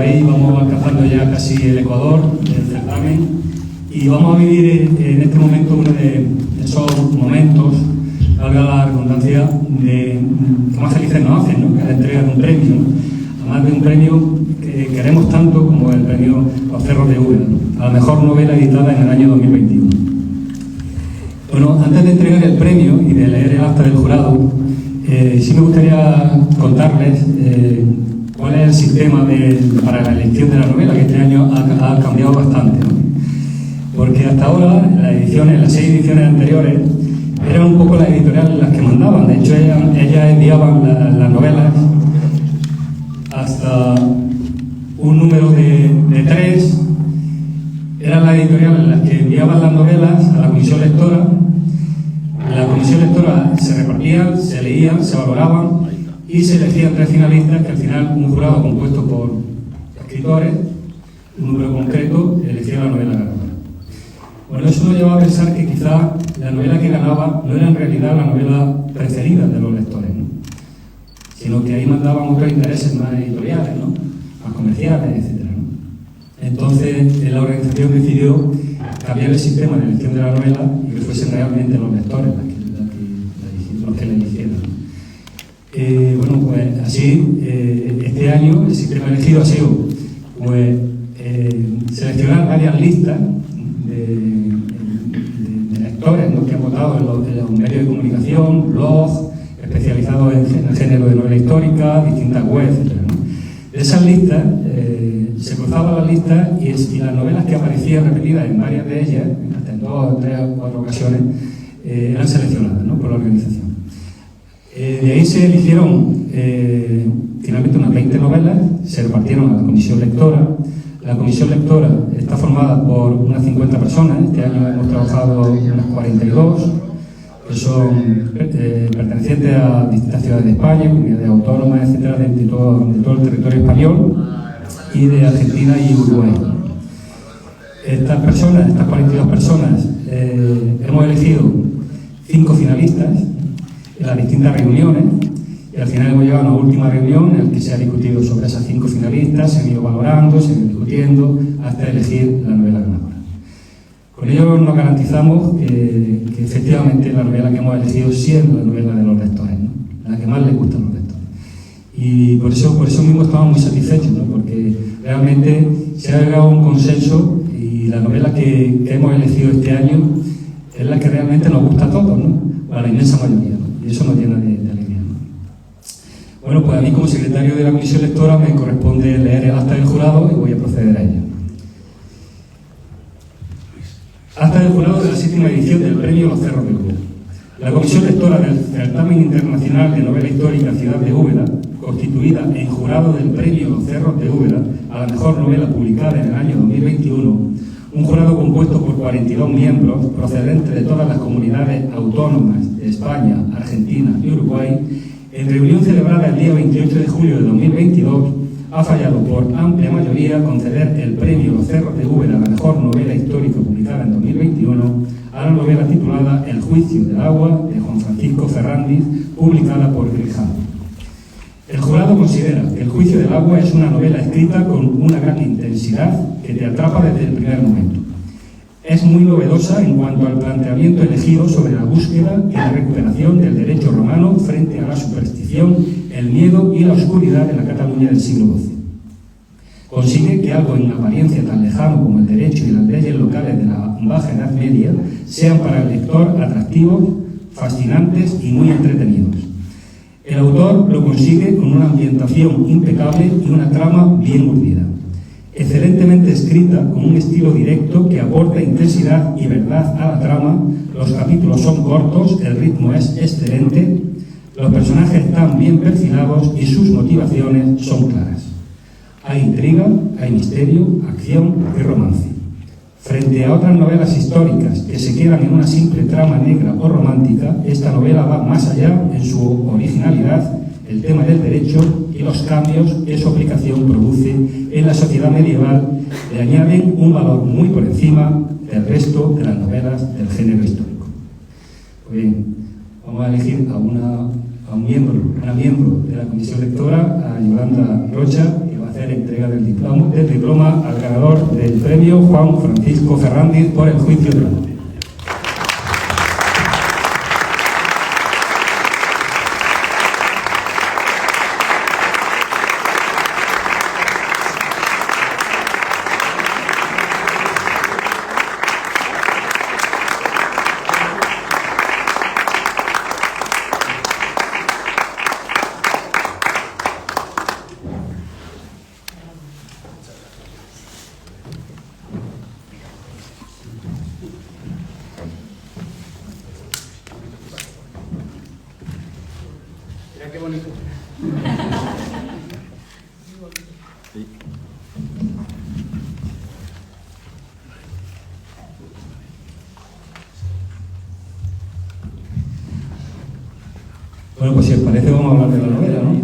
veis, vamos alcanzando ya casi el ecuador del certamen y vamos a vivir en este momento uno de esos momentos, valga la redundancia, que más felices nos hacen, ¿no? Que es la entrega de un premio, ¿no? Además de un premio que queremos tanto como el premio Los Cerros de Úbeda, ¿no? A la mejor novela editada en el año 2021. Bueno, antes de entregar el premio y de leer el acta del jurado, sí me gustaría contarles cuál es el sistema para la elección de la novela, que este año ha cambiado bastante, ¿no? Porque hasta ahora, las 6 ediciones anteriores, eran un poco las editoriales las que mandaban. De hecho, ellas enviaban las novelas hasta un número de 3. Eran las editoriales las que enviaban las novelas a la comisión lectora. La comisión lectora se repartían, se leían, se valoraban y se elegían 3 finalistas, que al final un jurado compuesto por escritores, un número concreto, elegía la novela ganadora. Bueno, eso nos lleva a pensar que quizá la novela que ganaba no era en realidad la novela preferida de los lectores, ¿no? Sino que ahí mandaban otros intereses más editoriales, ¿no? Más comerciales, etc., ¿no? Entonces, la organización decidió cambiar el sistema de elección de la novela y que fuesen realmente los lectores los que la eligieran. Bueno, pues así, este año el sistema elegido ha sido pues, seleccionar varias listas de lectores, ¿no? Que han votado en los medios de comunicación, blogs especializados en el género de novela histórica, distintas webs, etc., ¿no? De esas listas se cruzaban las listas y las novelas que aparecían repetidas en varias de ellas, hasta en 2, 3 o 4 ocasiones, eran seleccionadas, ¿no? Por la organización. De ahí se eligieron finalmente unas 20 novelas, se repartieron a la comisión lectora. La comisión lectora está formada por unas 50 personas. Este año hemos trabajado unas 42, que son pertenecientes a distintas ciudades de España, comunidades autónomas, etcétera, de todo el territorio español y de Argentina y Uruguay. Estas 42 personas, hemos elegido 5 finalistas en las distintas reuniones y al final hemos llegado a una última reunión en la que se ha discutido sobre esas 5 finalistas, se han ido valorando, se han ido discutiendo hasta elegir la novela ganadora. Con ello nos garantizamos que efectivamente la novela que hemos elegido sí es la novela de los lectores, ¿no? La que más les gusta a los lectores. Y por eso mismo estamos muy satisfechos, ¿no? Porque realmente se ha llegado a un consenso y la novela que hemos elegido este año es la que realmente nos gusta a todos, ¿no? A la inmensa mayoría, ¿no? Y eso nos llena de alegría, ¿no? Bueno, pues a mí como secretario de la comisión lectora me corresponde leer el acta del jurado y voy a proceder a ella. Acta del jurado de la 7ª edición del premio Los Cerros de Úbeda. La comisión lectora del Certamen Internacional de Novela Histórica Ciudad de Úbeda, constituida en jurado del premio Los Cerros de Úbeda a la mejor novela publicada en el año 2021, un jurado compuesto por 42 miembros procedentes de todas las comunidades autónomas de España, Argentina y Uruguay, en reunión celebrada el día 28 de julio de 2022, ha fallado por amplia mayoría conceder el premio Los Cerros de Úbeda a la mejor novela histórica publicada en 2021 a la novela titulada El Juicio del Agua, de Juan Francisco Ferrándiz, publicada por Grijalvo. El jurado considera que El Juicio del Agua es una novela escrita con una gran intensidad que te atrapa desde el primer momento. Es muy novedosa en cuanto al planteamiento elegido sobre la búsqueda y la recuperación del derecho romano frente a la superstición, el miedo y la oscuridad de la Cataluña del siglo XII. Consigue que algo en apariencia tan lejano como el derecho y las leyes locales de la Baja Edad Media sean para el lector atractivos, fascinantes y muy entretenidos. El autor lo consigue con una ambientación impecable y una trama bien urdida. Excelentemente escrita, con un estilo directo que aporta intensidad y verdad a la trama, los capítulos son cortos, el ritmo es excelente, los personajes están bien perfilados y sus motivaciones son claras. Hay intriga, hay misterio, acción y romance. Frente a otras novelas históricas que se quedan en una simple trama negra o romántica, esta novela va más allá en su originalidad, el tema del derecho y los cambios que su aplicación produce en la sociedad medieval le añaden un valor muy por encima del resto de las novelas del género histórico. Pues bien, vamos a elegir a una miembro de la comisión lectora, a Yolanda Rocha, que va a hacer hacer entrega del diploma al ganador del premio Juan Francisco Fernández por El juicio de valor. Qué bonito. Sí. Bueno, pues si os parece vamos a hablar de la novela, ¿no?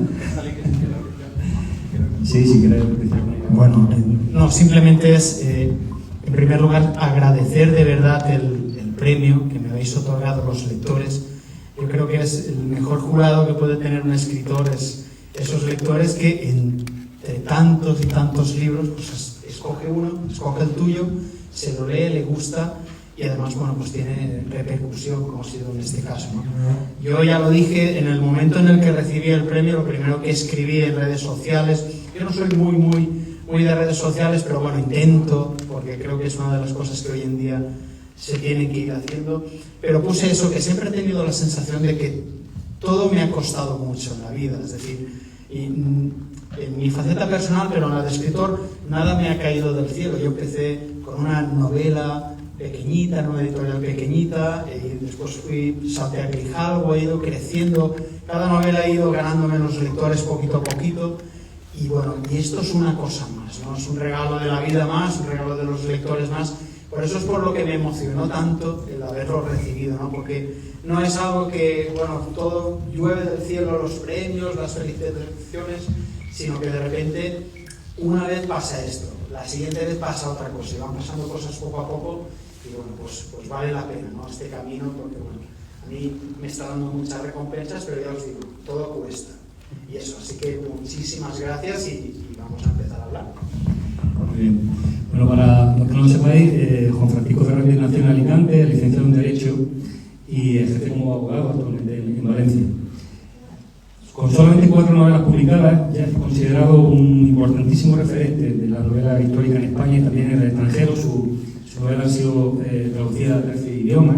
Sí, si queréis. Bueno, no, simplemente es, en primer lugar, agradecer de verdad el premio que me habéis otorgado los lectores. Yo creo que es el mejor jurado que puede tener un escritor, es esos lectores que entre tantos y tantos libros, pues escoge uno, escoge el tuyo, se lo lee, le gusta y además, bueno, pues tiene repercusión, como ha sido en este caso, ¿no? Yo ya lo dije, en el momento en el que recibí el premio, lo primero que escribí en redes sociales, yo no soy muy de redes sociales, pero bueno, intento, porque creo que es una de las cosas que hoy en día se tiene que ir haciendo, pero puse eso, que siempre he tenido la sensación de que todo me ha costado mucho en la vida, es decir, y en mi faceta personal, pero en la de escritor, nada me ha caído del cielo. Yo empecé con una novela pequeñita, en una editorial pequeñita, y después salté a Grijalbo, he ido creciendo, cada novela ha ido ganándome los lectores poquito a poquito, y bueno, y esto es una cosa más, ¿no? Es un regalo de la vida más, un regalo de los lectores más. Por eso es por lo que me emocionó tanto el haberlo recibido, ¿no? Porque no es algo que, bueno, todo llueve del cielo, los premios, las felicitaciones, sino que de repente una vez pasa esto, la siguiente vez pasa otra cosa, y van pasando cosas poco a poco, y bueno, pues vale la pena, ¿no? Este camino, porque bueno, a mí me está dando muchas recompensas, pero ya os digo, todo cuesta. Y eso, así que muchísimas gracias y vamos a empezar a hablar. Muy bien. Bueno, para los que no lo sepáis, Juan Francisco Fernández nació en Alicante, licenciado en Derecho y ejerce como abogado actualmente en Valencia. Con solamente 4 novelas publicadas, ya es considerado un importantísimo referente de la novela histórica en España y también en el extranjero. Su novela ha sido traducida a 13 idiomas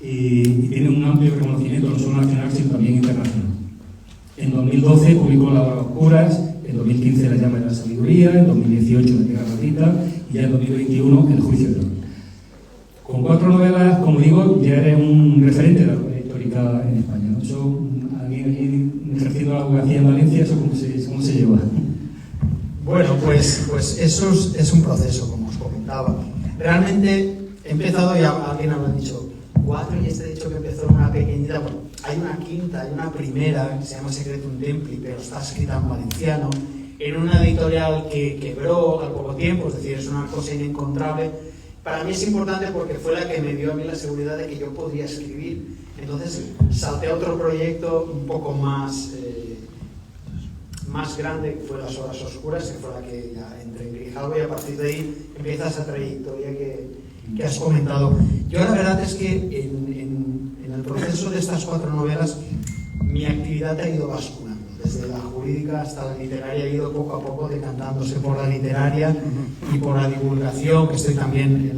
y tiene un amplio reconocimiento no solo nacional, sino también internacional. En 2012 publicó La hora oscuras, en 2015 La llama de la sabiduría, en 2018 La tierra maldita y ya en 2021 El juicio de valor. Con 4 novelas, como digo, ya eres un referente de la novela histórica en España, ¿no? Eso, aquí ejerciendo la abogacía en Valencia, ¿eso cómo se lleva? Bueno, pues eso es un proceso, como os comentaba. Realmente he empezado, ya alguien habrá dicho 4 y he dicho que empezó en una pequeñita. Bueno, hay una quinta, hay una primera que se llama Secretum Templi, pero está escrita en valenciano, en una editorial que quebró al poco tiempo, es decir, es una cosa inencontrable. Para mí es importante porque fue la que me dio a mí la seguridad de que yo podría escribir. Entonces salté a otro proyecto un poco más grande, que fue Las horas oscuras, que fue la que ya entré en Grijalbo, y a partir de ahí empieza esa trayectoria que has comentado. Yo la verdad es que en el proceso de estas 4 novelas mi actividad ha ido basculando, desde la jurídica hasta la literaria, he ido poco a poco decantándose por la literaria y por la divulgación, que estoy también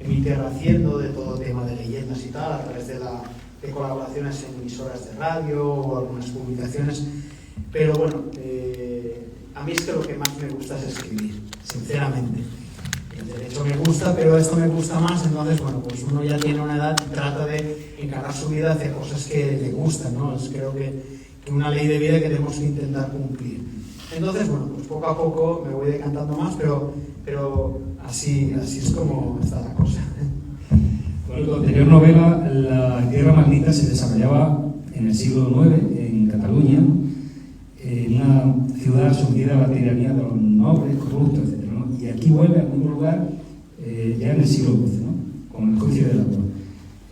en mi tierra haciendo de todo tema de leyendas y tal, a través de colaboraciones en emisoras de radio o algunas publicaciones. Pero bueno, a mí es que lo que más me gusta es escribir, sinceramente. El derecho me gusta, pero esto me gusta más, entonces, bueno, pues uno ya tiene una edad y trata de encarar su vida hacia cosas que le gustan, ¿no? Creo que una ley de vida que tenemos que intentar cumplir. Entonces, bueno, pues poco a poco me voy decantando más, pero así es como está la cosa. Bueno, tu anterior novela, La tierra maldita, se desarrollaba en el siglo IX, en Cataluña, en una ciudad sometida a la tiranía de los nobles, corruptos, etc., ¿no? Y aquí vuelve al mismo lugar ya en el siglo XII, ¿no? Con El juicio de valor.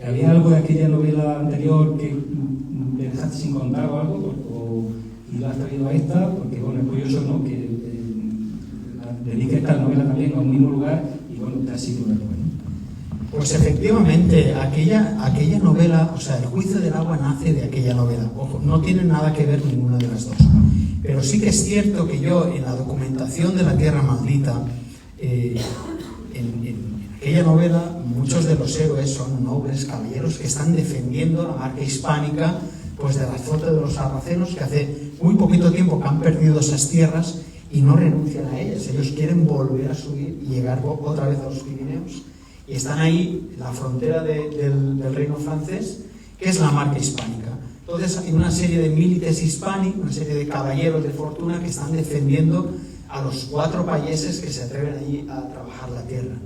¿Había algo de aquella novela anterior que me dejaste sin contar o algo? ¿Y lo has traído a esta? Porque bueno, es curioso, ¿no? Que a un mismo lugar y bueno, te has ido después, ¿no? Pues efectivamente, aquella novela, o sea, El juicio del agua nace de aquella novela. Ojo, no tiene nada que ver ninguna de las dos. Pero sí que es cierto que yo, en la documentación de La Tierra Maldita, en aquella novela, muchos de los héroes son nobles, caballeros que están defendiendo la marca hispánica, pues del azote de los sarracenos, que hace muy poquito tiempo que han perdido esas tierras y no renuncian a ellas. Ellos quieren volver a subir y llegar otra vez a los Pirineos. Y están ahí, la frontera del reino francés, que es la marca hispánica. Entonces hay una serie de milites hispánicos, una serie de caballeros de fortuna que están defendiendo a los 4 payeses que se atreven allí a trabajar la tierra.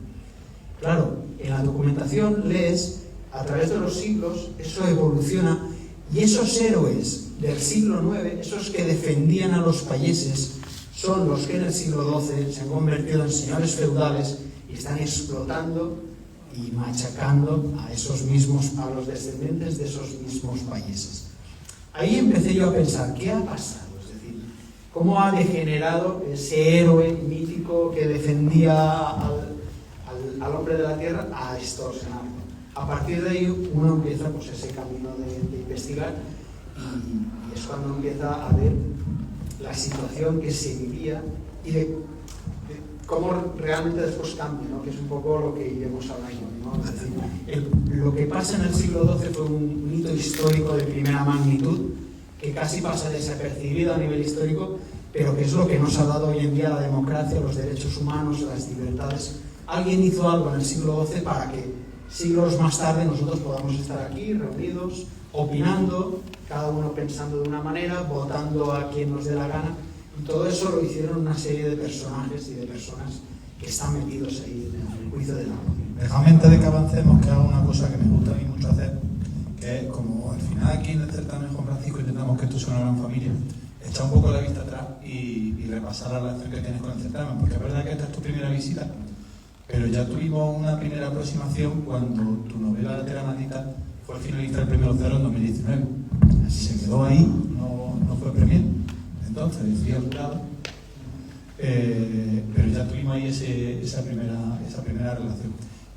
Claro, en la documentación lees, a través de los siglos, eso evoluciona, y esos héroes del siglo IX, esos que defendían a los payeses, son los que en el siglo XII se han convertido en señores feudales y están explotando y machacando a los descendientes de esos mismos países. Ahí empecé yo a pensar, ¿qué ha pasado? Es decir, ¿cómo ha degenerado ese héroe mítico que defendía al hombre de la tierra a extorsionarlo? A partir de ahí uno empieza pues ese camino de investigar y es cuando empieza a ver la situación que se vivía y de cómo realmente después cambia, ¿no? Que es un poco lo que iremos hablando, ¿no? Es decir, lo que pasa en el siglo XII fue un hito histórico de primera magnitud que casi pasa desapercibido a nivel histórico, pero que es lo que nos ha dado hoy en día la democracia, los derechos humanos, las libertades. Alguien hizo algo en el siglo XII para que siglos más tarde nosotros podamos estar aquí reunidos, opinando, cada uno pensando de una manera, votando a quien nos dé la gana. Y todo eso lo hicieron una serie de personajes y de personas que están metidos ahí en el juicio del agua. Déjame antes de que avancemos que haga una cosa que me gusta a mí mucho hacer, que es como al final aquí en el certamen Juan Francisco intentamos que esto sea una gran familia, echar un poco la vista atrás y repasar la relación que tienes con el certamen, porque es verdad que esta es tu primera visita, pero ya tuvimos una primera aproximación cuando tu novela La Tierra Maldita fue finalista del Premio Lucero en 2019. Se quedó ahí, no fue premio. Entonces decía el jurado, pero ya tuvimos ahí esa primera relación.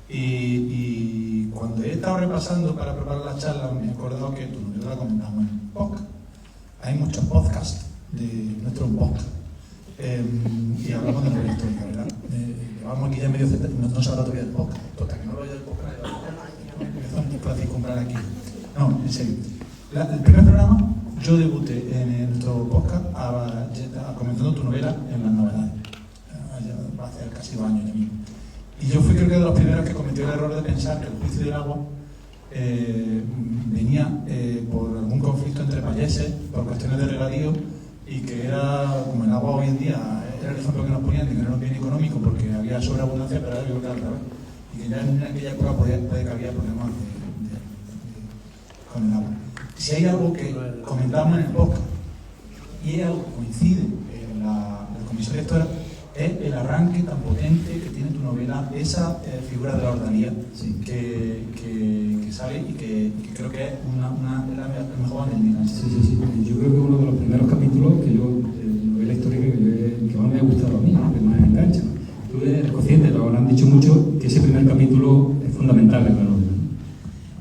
Y cuando he estado repasando para preparar la charla, me he acordado que tu novela la comentamos en un podcast. Hay muchos podcasts de nuestro podcast. Y hablamos de novela histórica, ¿verdad? Llevamos aquí ya medio centro, no se habla todavía del podcast. Total, que no lo oye del podcast, es fácil comprar aquí. No, en serio. El primer programa, yo debuté en nuestro podcast comentando tu novela en las novedades. Va a hacer casi 2 años ya mismo. Y yo fui creo que de los primeros que cometió el error de pensar que el juicio del agua venía por algún conflicto entre payeses, por cuestiones de regadío, y que era como el agua hoy en día, era el ejemplo que nos ponían de que no era un bien económico porque había sobreabundancia, pero era algo que al revés. Y que ya en aquella época puede que había problemas con el agua. Si hay algo que comentamos en el podcast y es algo que coincide en la comisión lectora, es el arranque tan potente que tiene tu novela, esa figura de la ordalía, sí, que sale y que creo que es la mejor manera. Sí. Yo creo que uno de los primeros capítulos que yo, novela histórica que más me ha gustado a mí, que más me engancha. Tú eres consciente, lo habrán dicho mucho, que ese primer capítulo es fundamental en la novela.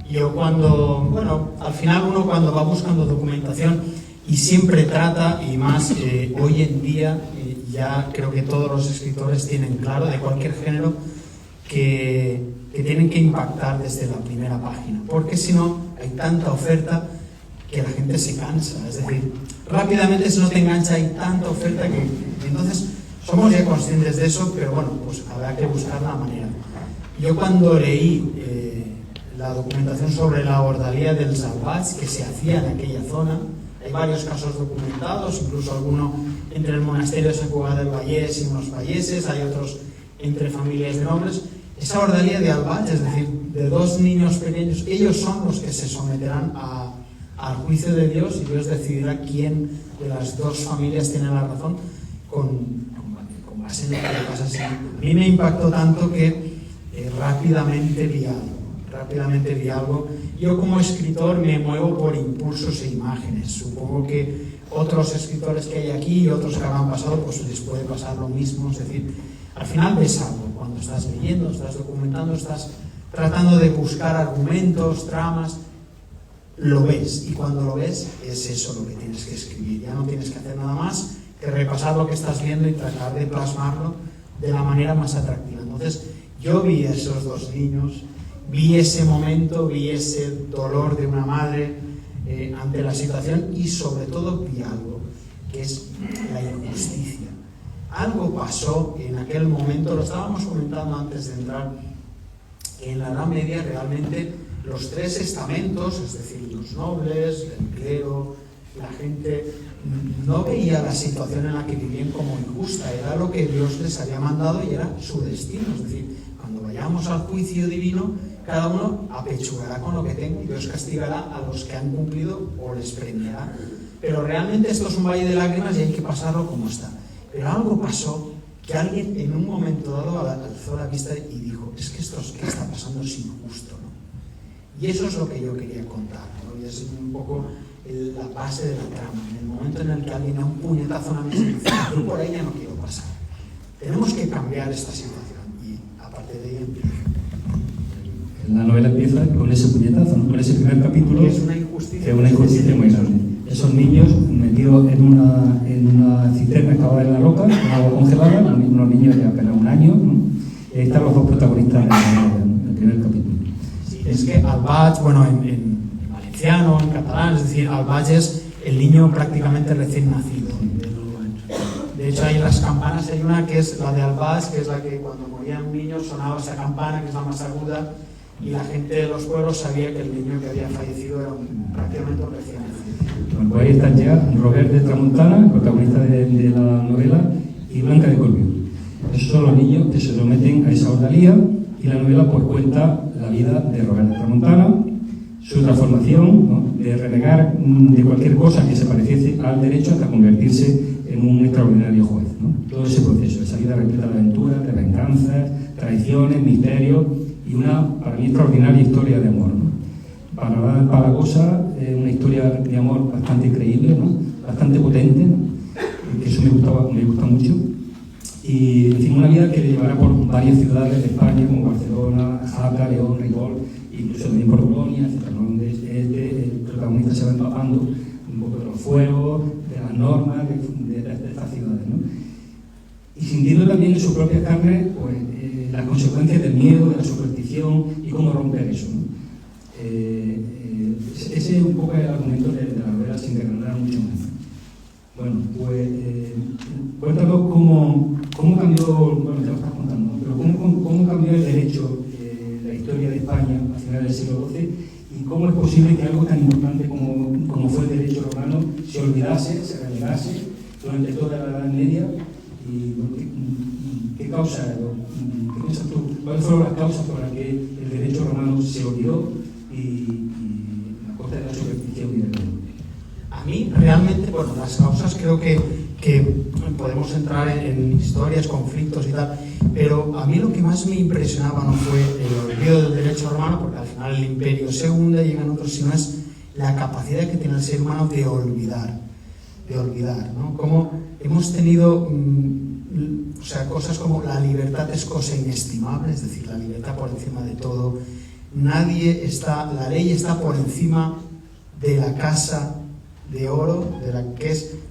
Yo al final uno cuando va buscando documentación y siempre trata, y más hoy en día, ya creo que todos los escritores tienen claro, de cualquier género, que tienen que impactar desde la primera página, porque si no hay tanta oferta que la gente se cansa. Es decir, rápidamente si no te engancha hay tanta oferta que entonces somos ya conscientes de eso, pero bueno, pues habrá que buscar la manera. Yo cuando leí la documentación sobre la ordalía del Salvats que se hacía en aquella zona, hay varios casos documentados, incluso alguno entre el monasterio de San Cugat del Vallès y unos valleses, hay otros entre familias de nobles. Esa ordalía de Albatx, es decir, de 2 niños pequeños, ellos son los que se someterán al juicio de Dios, y Dios decidirá quién de las 2 familias tiene la razón con base en lo que le pasa. Así. A mí me impactó tanto que rápidamente vi algo. Yo como escritor me muevo por impulsos e imágenes. Supongo que otros escritores que hay aquí y otros que habrán pasado, pues les puede pasar lo mismo. Es decir, al final ves algo cuando estás leyendo, estás documentando, estás tratando de buscar argumentos, tramas, lo ves, y cuando lo ves es eso lo que tienes que escribir. Ya no tienes que hacer nada más que repasar lo que estás viendo y tratar de plasmarlo de la manera más atractiva. Entonces yo vi a esos dos niños, vi ese momento, vi ese dolor de una madre ante la situación, y sobre todo vi algo, que es la injusticia. Algo pasó en aquel momento, lo estábamos comentando antes de entrar, que en la Edad Media realmente los tres estamentos, es decir, los nobles, el clero, la gente, no veía la situación en la que vivían como injusta. Era lo que Dios les había mandado y era su destino. Es decir, cuando vayamos al juicio divino, cada uno apechugará con lo que tenga y Dios castigará a los que han cumplido o les premiará. Pero realmente esto es un valle de lágrimas y hay que pasarlo como está. Pero algo pasó, que alguien en un momento dado alzó la vista y dijo: es que esto que está pasando es injusto, ¿no? Y eso es lo que yo quería contar, ¿no? Y es un poco la base de la trama. En el momento en el que alguien da un puñetazo a una mesa y dice: yo por ahí ya no quiero pasar, tenemos que cambiar esta situación, y aparte de ahí empieza. La novela empieza con ese puñetazo, ¿no? Con ese primer capítulo, que es una injusticia muy grande. Esos niños metidos en una cisterna excavada en la roca, con agua congelada, unos niños de apenas un año, ¿no? Y ahí están los dos protagonistas de la novela, en el primer capítulo. Sí, es que Albaig, bueno, en valenciano, en catalán, es decir, Albaig es el niño prácticamente recién nacido. De hecho, ahí en las campanas hay una que es la de Albaig, que es la que cuando moría un niño sonaba esa campana, que es la más aguda, y la gente de los pueblos sabía que el niño que había fallecido era prácticamente un recién nacido. Bueno, pues ahí están ya Robert de Tramuntana, protagonista de la novela, y Blanca de Corbiú. Esos son los niños que se someten a esa ordalía, y la novela pues cuenta la vida de Robert de Tramuntana, su transformación, ¿no? De renegar de cualquier cosa que se pareciese al derecho hasta convertirse en un extraordinario juez, ¿no? Todo ese proceso, esa vida repleta de aventuras, de venganzas, traiciones, misterios y una, para mí, extraordinaria historia de amor, ¿no? Para Palagosa, una historia de amor bastante creíble, ¿no? Bastante potente, ¿no? Que eso me gusta mucho. Y, en fin, una vida que le llevará por varias ciudades de España, como Barcelona, Jaca, León, Ripoll, incluso también por Bolonia, etc., ¿no? Donde el protagonista se va empapando un poco de los fueros, de las normas de estas ciudades, ¿no? Y sintiendo también en su propia carne, pues, las consecuencias del miedo, de la superstición y cómo romper eso, ¿no? Ese es un poco el argumento de la novela, sin desgranar mucho más. Bueno, pues cuéntanos cómo cambió, bueno, ya lo estás contando, ¿no? Pero cómo cambió el derecho, la historia de España a finales del siglo XII, y cómo es posible que algo tan importante como fue el derecho romano se olvidase, se relegase durante toda la Edad Media. Y ¿qué causa? ¿Qué piensas tú? ¿Cuáles fueron las causas por las que el derecho romano se olvidó y a costa de la superstición y del miedo? A mí, realmente, bueno, las causas creo que podemos entrar en historias, conflictos y tal, pero a mí lo que más me impresionaba no fue el olvido del derecho romano, porque al final el imperio se hunde, llegan otros, sino es la capacidad que tiene el ser humano de olvidar, ¿no? Como hemos tenido, o sea, cosas como la libertad es cosa inestimable, es decir, la libertad por encima de todo. La ley está por encima de la casa de oro,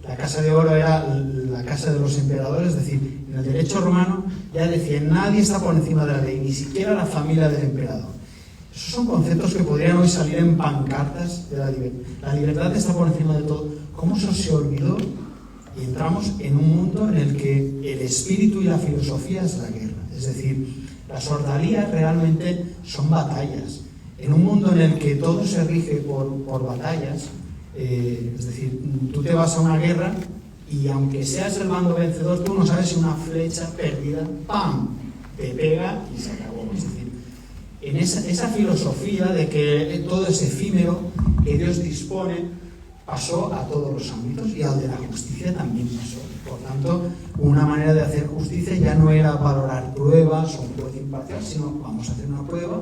la casa de oro era la casa de los emperadores, es decir, en el derecho romano ya decía, nadie está por encima de la ley, ni siquiera la familia del emperador. Esos son conceptos que podrían hoy salir en pancartas de la libertad. La libertad está por encima de todo. ¿Cómo eso se olvidó? Y entramos en un mundo en el que el espíritu y la filosofía es la guerra. Es decir, las ordalías realmente son batallas. En un mundo en el que todo se rige por batallas, es decir, tú te vas a una guerra y aunque seas el bando vencedor, tú no sabes si una flecha perdida, ¡pam!, te pega y se acabó. Es decir, en esa filosofía de que todo es efímero, que Dios dispone, pasó a todos los ámbitos, y al de la justicia también pasó. Por tanto, una manera de hacer justicia ya no era valorar pruebas o un juez imparcial, sino vamos a hacer una prueba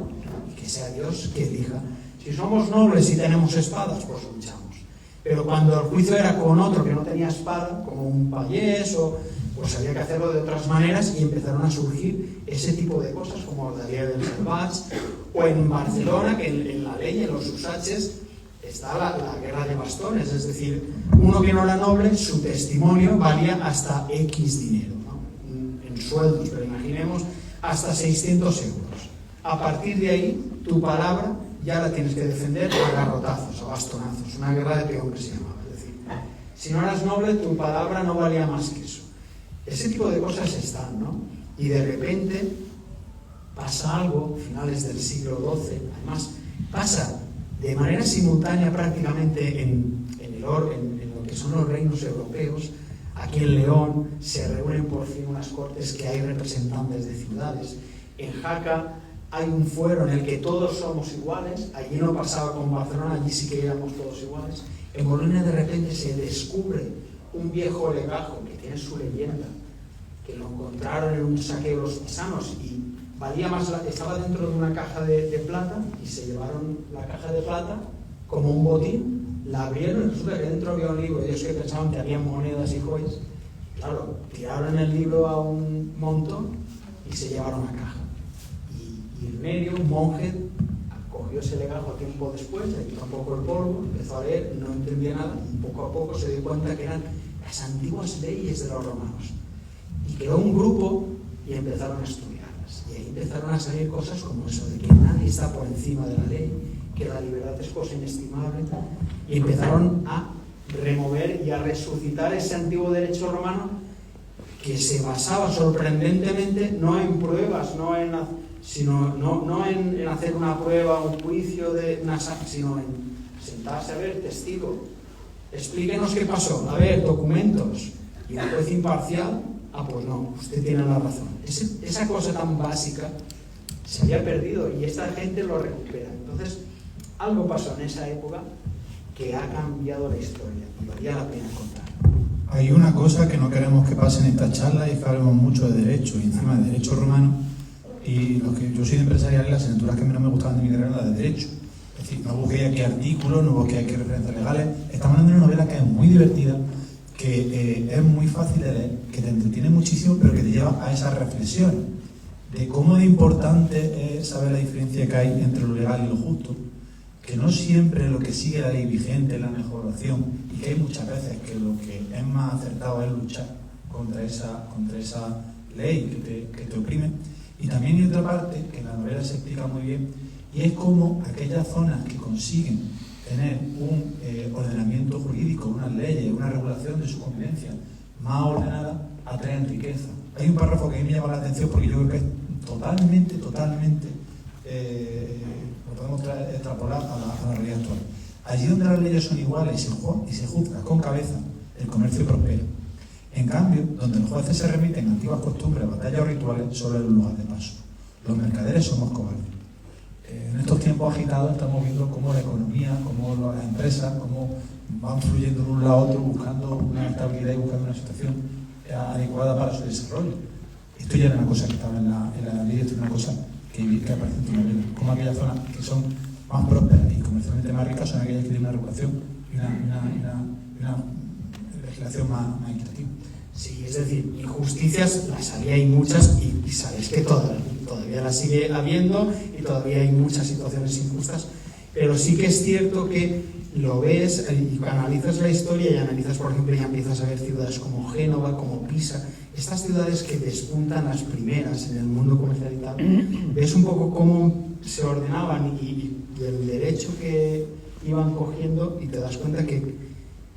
y que sea Dios que elija. Si somos nobles y tenemos espadas, pues luchamos. Pero cuando el juicio era con otro que no tenía espada, como un payés, pues había que hacerlo de otras maneras y empezaron a surgir ese tipo de cosas, como la ley del salvage, o en Barcelona, que en la ley, en los usaches, está la guerra de bastones, es decir, uno que no era noble, su testimonio valía hasta X dinero, ¿no? En sueldos, pero imaginemos hasta 600 euros. A partir de ahí, tu palabra ya la tienes que defender a garrotazos, a bastonazos, una guerra de peón que se llamaba. Es decir, si no eras noble, tu palabra no valía más que eso. Ese tipo de cosas están, ¿no? Y de repente pasa algo, finales del siglo XII, además pasa de manera simultánea prácticamente en lo que son los reinos europeos. Aquí en León se reúnen por fin unas cortes que hay representantes de ciudades. En Jaca hay un fuero en el que todos somos iguales. Allí no pasaba como Barcelona, allí sí que éramos todos iguales. En Bolonia de repente se descubre un viejo legajo que tiene su leyenda, que lo encontraron en un saqueo de los pisanos y valía más, estaba dentro de una caja de plata, y se llevaron la caja de plata como un botín, la abrieron y resulta que dentro había un libro. Ellos que pensaban que había monedas y joyas, claro, tiraron el libro a un montón y se llevaron la caja. Y en medio un monje cogió ese legajo tiempo después, le quitó un poco el polvo, empezó a leer, no entendía nada y poco a poco se dio cuenta que eran las antiguas leyes de los romanos. Y creó un grupo y empezaron a estudiarlas. Y ahí empezaron a salir cosas como eso, de que nadie está por encima de la ley, que la libertad es cosa inestimable. Y empezaron a remover y a resucitar ese antiguo derecho romano que se basaba sorprendentemente no en pruebas, no en hacer una prueba, un juicio, sino en sentarse a ver, testigo, explíquenos qué pasó, a ver, documentos. Y un juez imparcial, pues no, usted tiene la razón. Esa cosa tan básica se había perdido y esta gente lo recupera. Entonces, algo pasó en esa época que ha cambiado la historia y valía la pena contar. Hay una cosa que no queremos que pase en esta charla, y que hablemos mucho de derecho, y encima de derecho romano, y lo que yo soy de empresarial y las asignaturas que menos me gustaban de mi carrera eran las de derecho. Es decir, no busqué aquí artículos, no busqué aquí referencias legales. Estamos hablando de una novela que es muy divertida, que es muy fácil de leer, que te entretiene muchísimo, pero que te lleva a esa reflexión de cómo de importante es saber la diferencia que hay entre lo legal y lo justo, que no siempre lo que sigue la ley vigente es la mejor opción, y que hay muchas veces que lo que es más acertado es luchar contra esa ley que te oprime. Y también hay otra parte que en la novela se explica muy bien, y es cómo aquellas zonas que consiguen tener un ordenamiento jurídico, unas leyes, una regulación de su convivencia más ordenada, atraen riqueza. Hay un párrafo que a mí me llama la atención porque yo creo que es totalmente, lo podemos extrapolar a la realidad actual. Allí donde las leyes son iguales y se juzga con cabeza, el comercio prospera. En cambio, donde los jueces se remiten a antiguas costumbres, batallas o rituales, solo es un lugar de paso. Los mercaderes somos cobardes. En estos tiempos agitados estamos viendo cómo la economía, cómo las empresas, cómo van fluyendo de un lado a otro buscando una estabilidad y buscando una situación adecuada para su desarrollo. Esto ya era una cosa que estaba en la ley, esto es una cosa que aparece en tu novela. Como aquellas zonas que son más prósperas y comercialmente más ricas son aquellas que tienen una regulación y una legislación más equitativa. Sí, es decir, injusticias las había, hay muchas, y sabéis que todavía las sigue habiendo, y todavía hay muchas situaciones injustas, pero sí que es cierto que lo ves y analizas la historia y analizas, por ejemplo, ya empiezas a ver ciudades como Génova, como Pisa, estas ciudades que despuntan las primeras en el mundo comercial y tal, ves un poco cómo se ordenaban y el derecho que iban cogiendo, y te das cuenta que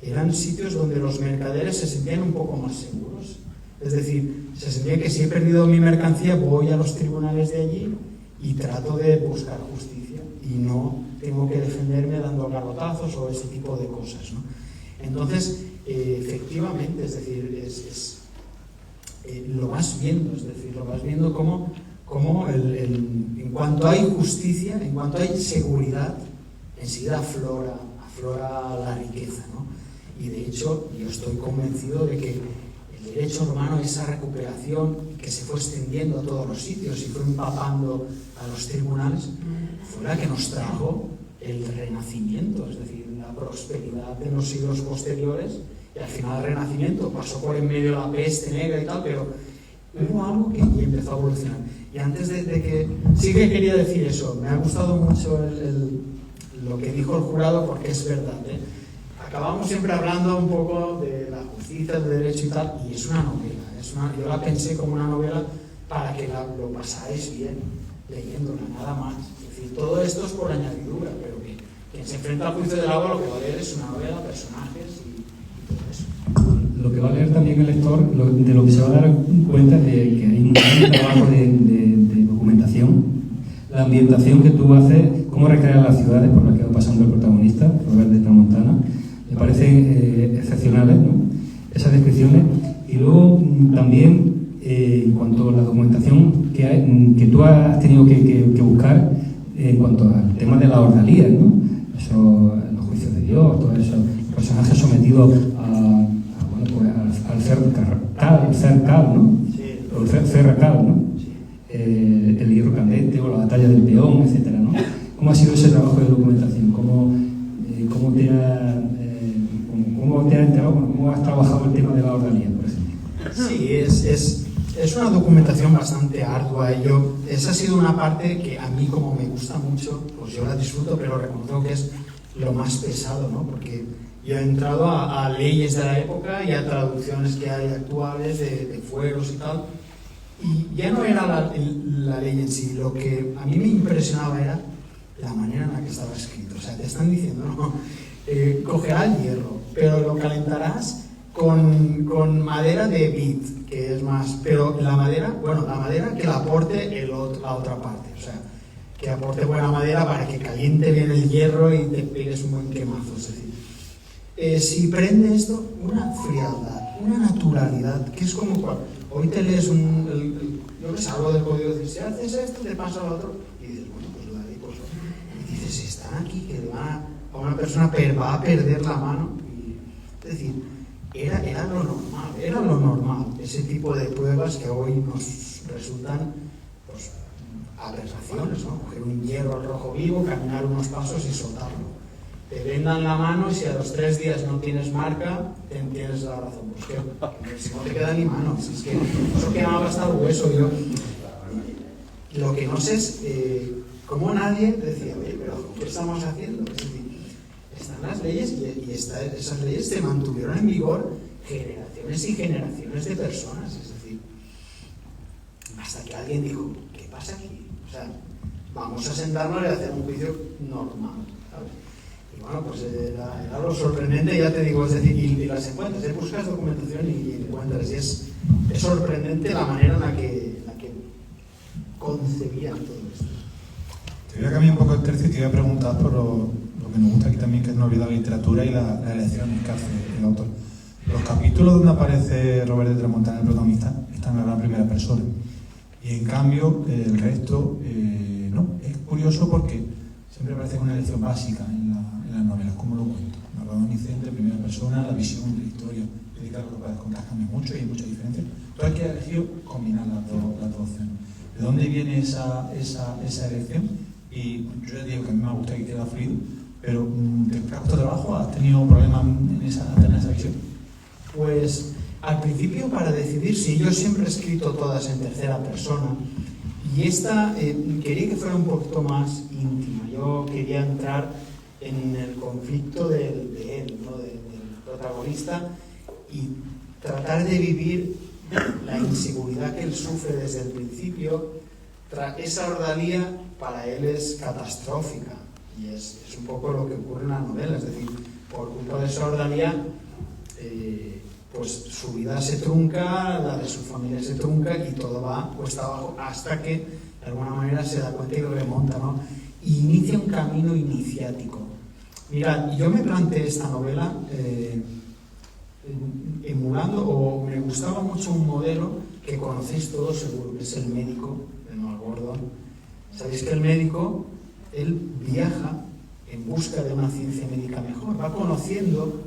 eran sitios donde los mercaderes se sentían un poco más seguros. Es decir, se sentían que si he perdido mi mercancía, voy a los tribunales de allí y trato de buscar justicia, y no tengo que defenderme dando garrotazos o ese tipo de cosas, ¿no? Entonces, efectivamente, es decir, lo vas viendo como en cuanto hay justicia, en cuanto hay seguridad, enseguida aflora la riqueza, ¿no? Y de hecho, yo estoy convencido de que el derecho romano, esa recuperación que se fue extendiendo a todos los sitios y fue empapando a los tribunales, fue la que nos trajo el Renacimiento, es decir, la prosperidad de los siglos posteriores, y al final el Renacimiento pasó por en medio la peste negra y tal, pero hubo algo que empezó a evolucionar. Y antes de que... Sí que quería decir eso, me ha gustado mucho lo que dijo el jurado, porque es verdad, ¿eh? Acabamos siempre hablando un poco de la justicia, del derecho y tal, y es una novela, yo la pensé como una novela para que lo pasáis bien leyéndola, nada más. Es decir, todo esto es por añadidura, pero que quien se enfrenta al juicio del agua lo que va a leer es una novela, personajes y todo eso. Lo que va a leer también el lector, de lo que se va a dar cuenta es de que hay un gran trabajo de documentación, la ambientación que tú haces, cómo recrear las ciudades por las que va pasando el protagonista, Robert de Tramontana, me parecen excepcionales, ¿no? Esas descripciones. Y luego también, en cuanto a la documentación que tú has tenido que buscar en cuanto al tema de la ordalía, ¿no? Los juicios de Dios, todos esos personajes sometidos al cercal, ¿no? Sí. O el cerracal, ¿no? Sí. El hierro candente o la batalla del peón, etcétera, ¿no? ¿Cómo ha sido ese trabajo de documentación? ¿Cómo te has enterado? ¿Cómo has trabajado el tema de la ordalía, por ejemplo? Sí, es una documentación bastante ardua. Esa ha sido una parte que a mí, como me gusta mucho, pues yo la disfruto, pero reconozco que es lo más pesado, ¿no? Porque yo he entrado a leyes de la época y a traducciones que hay actuales de fueros y tal, y ya no era la ley en sí. Lo que a mí me impresionaba era la manera en la que estaba escrito. O sea, te están diciendo, no, cogerá el hierro, pero lo calentarás con madera de vid, que es más, pero la madera que la aporte la otra parte, o sea, que aporte buena madera para que caliente bien el hierro y te pegues un buen quemazo. Es decir, si prende esto, una frialdad, una naturalidad, que es como cuando hoy te lees yo les hablo del código, decir, si haces esto, te pasa lo otro, y dices, bueno, pues lo haré, pues y dices, si están aquí, que le van a una persona va a perder la mano, es decir, era lo normal, ese tipo de pruebas que hoy nos resultan, pues, aberraciones, ¿no? Coger un hierro al rojo vivo, caminar unos pasos y soltarlo. Te vendan la mano y si a los 3 días no tienes marca, tienes la razón. Pues que si no te queda ni mano, si es que eso quemaba hasta el hueso. Lo que no sé es cómo nadie decía, oye, pero ¿qué estamos haciendo? Es decir, están las leyes y esas leyes se mantuvieron en vigor generaciones y generaciones de personas. Es decir, hasta que alguien dijo, ¿qué pasa aquí? O sea, vamos a sentarnos y hacer un juicio normal, ¿sabes? Y bueno, pues era lo sorprendente, ya te digo, es decir, y las encuentras, buscas documentación y encuentras, y es sorprendente la manera en la que concebían todo esto. Te voy a cambiar un poco el tercio y te voy a preguntar por lo que nos gusta aquí también, que es no olvidar la literatura y la elección que hace el autor. Los capítulos donde aparece Robert de Tramontana, el protagonista, están en la primera persona. Y en cambio, el resto, no. Es curioso porque siempre parece una elección básica en las novelas. ¿Cómo lo cuento? Narrador omnisciente, primera persona, la visión de la historia, dedicar lo que puedes contar cambia mucho y hay mucha diferencia. Tú aquí has elegido combinar las dos opciones. ¿De dónde viene esa elección? Y yo ya digo que a mí me gusta que quede fluido, pero ¿te ha costado trabajo? ¿Has tenido problemas en esa visión? Pues al principio, para decidir, si yo siempre he escrito todas en tercera persona, y esta quería que fuera un poquito más íntima. Yo quería entrar en el conflicto de él, ¿no? del protagonista, y tratar de vivir la inseguridad que él sufre desde el principio. Esa ordalía para él es catastrófica, y es un poco lo que ocurre en la novela. Es decir, por culpa de esa ordalía, pues su vida se trunca, la de su familia se trunca y todo va cuesta abajo hasta que de alguna manera se da cuenta y remonta, ¿no? Y inicia un camino iniciático. Mirad, yo me planteé esta novela emulando, o me gustaba mucho un modelo que conocéis todos seguro, que es El médico de Noah Gordon. Sabéis que el médico, él viaja en busca de una ciencia médica mejor, va conociendo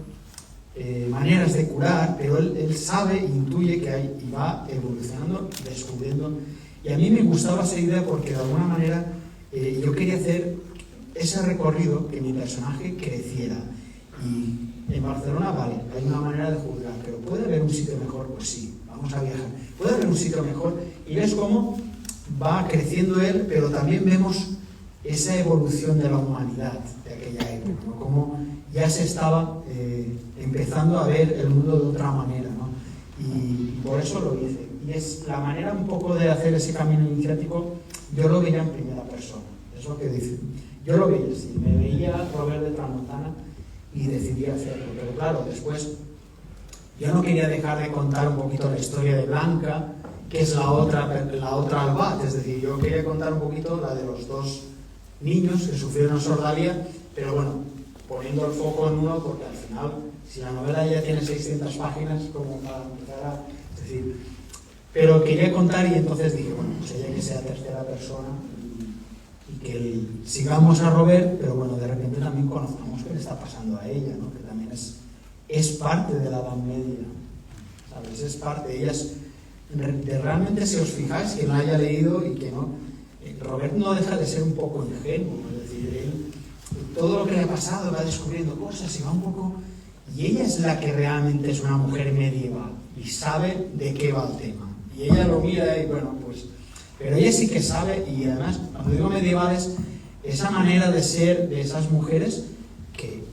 maneras de curar, pero él sabe, intuye que hay, y va evolucionando, descubriendo. Y a mí me gustaba esa idea porque de alguna manera yo quería hacer ese recorrido, que mi personaje creciera. Y en Barcelona, vale, hay una manera de juzgar, pero ¿puede haber un sitio mejor? Pues sí, vamos a viajar. ¿Puede haber un sitio mejor? Y ves cómo va creciendo él, pero también vemos esa evolución de la humanidad de aquella época, ¿no? Cómo ya se estaba empezando a ver el mundo de otra manera, ¿no? Y por eso lo hice. Y es la manera un poco de hacer ese camino iniciático, yo lo veía en primera persona, es lo que dice. Yo lo veía así, me veía Robert de Tramontana y decidí hacerlo. Pero claro, después yo no quería dejar de contar un poquito la historia de Blanca, que es la otra Albat, es decir, yo quería contar un poquito la de los dos niños que sufrieron sordalia, pero bueno, poniendo el foco en uno, porque al final, si la novela ya tiene 600 páginas, como para empezar a... Es decir, pero quería contar y entonces dije, bueno, pues ella que sea tercera persona y que sigamos a Robert, pero bueno, de repente también conozcamos qué le está pasando a ella, ¿no? Que también es parte de la Edad Media, ¿sabes? Es parte, ella es... Realmente, si os fijáis, que no haya leído y que no... Robert no deja de ser un poco ingenuo, es decir, él, todo lo que le ha pasado va descubriendo cosas y va un poco... Y ella es la que realmente es una mujer medieval y sabe de qué va el tema. Y ella lo mira y bueno, pues... Pero ella sí que sabe, y además, cuando digo medievales, esa manera de ser de esas mujeres que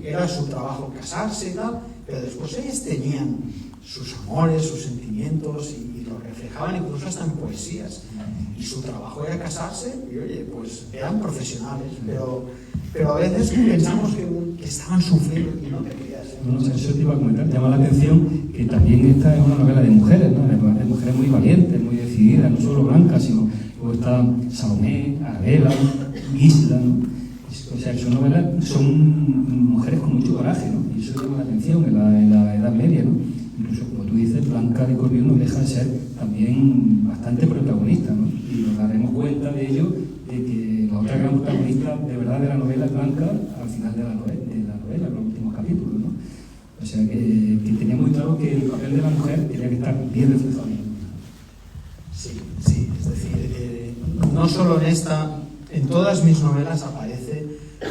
era su trabajo casarse y tal, pero después ellas tenían sus amores, sus sentimientos y lo reflejaban incluso hasta en poesías. Y su trabajo era casarse y oye, pues eran profesionales, pero a veces pensamos que estaban sufriendo y no te querías. No, eso te iba a comentar, llama la atención que también esta es una novela de mujeres, ¿no? De mujeres muy valientes, muy decididas, no solo Blanca, sino luego está Salomé, Adela, Isla, ¿no? O sea, son novelas, son mujeres con mucho coraje, ¿no? Y eso llama la atención en la Edad Media, ¿no? Incluso, como tú dices, Blanca de Corbión no deja de ser también bastante protagonista, ¿no? Y nos daremos cuenta de ello, de que la otra gran protagonista de verdad de la novela es Blanca al final de la novela, en los últimos capítulos, ¿no? O sea, que tenía muy claro que el papel de la mujer tenía que estar bien reflejado. Sí, es decir, no solo en esta, en todas mis novelas aparece,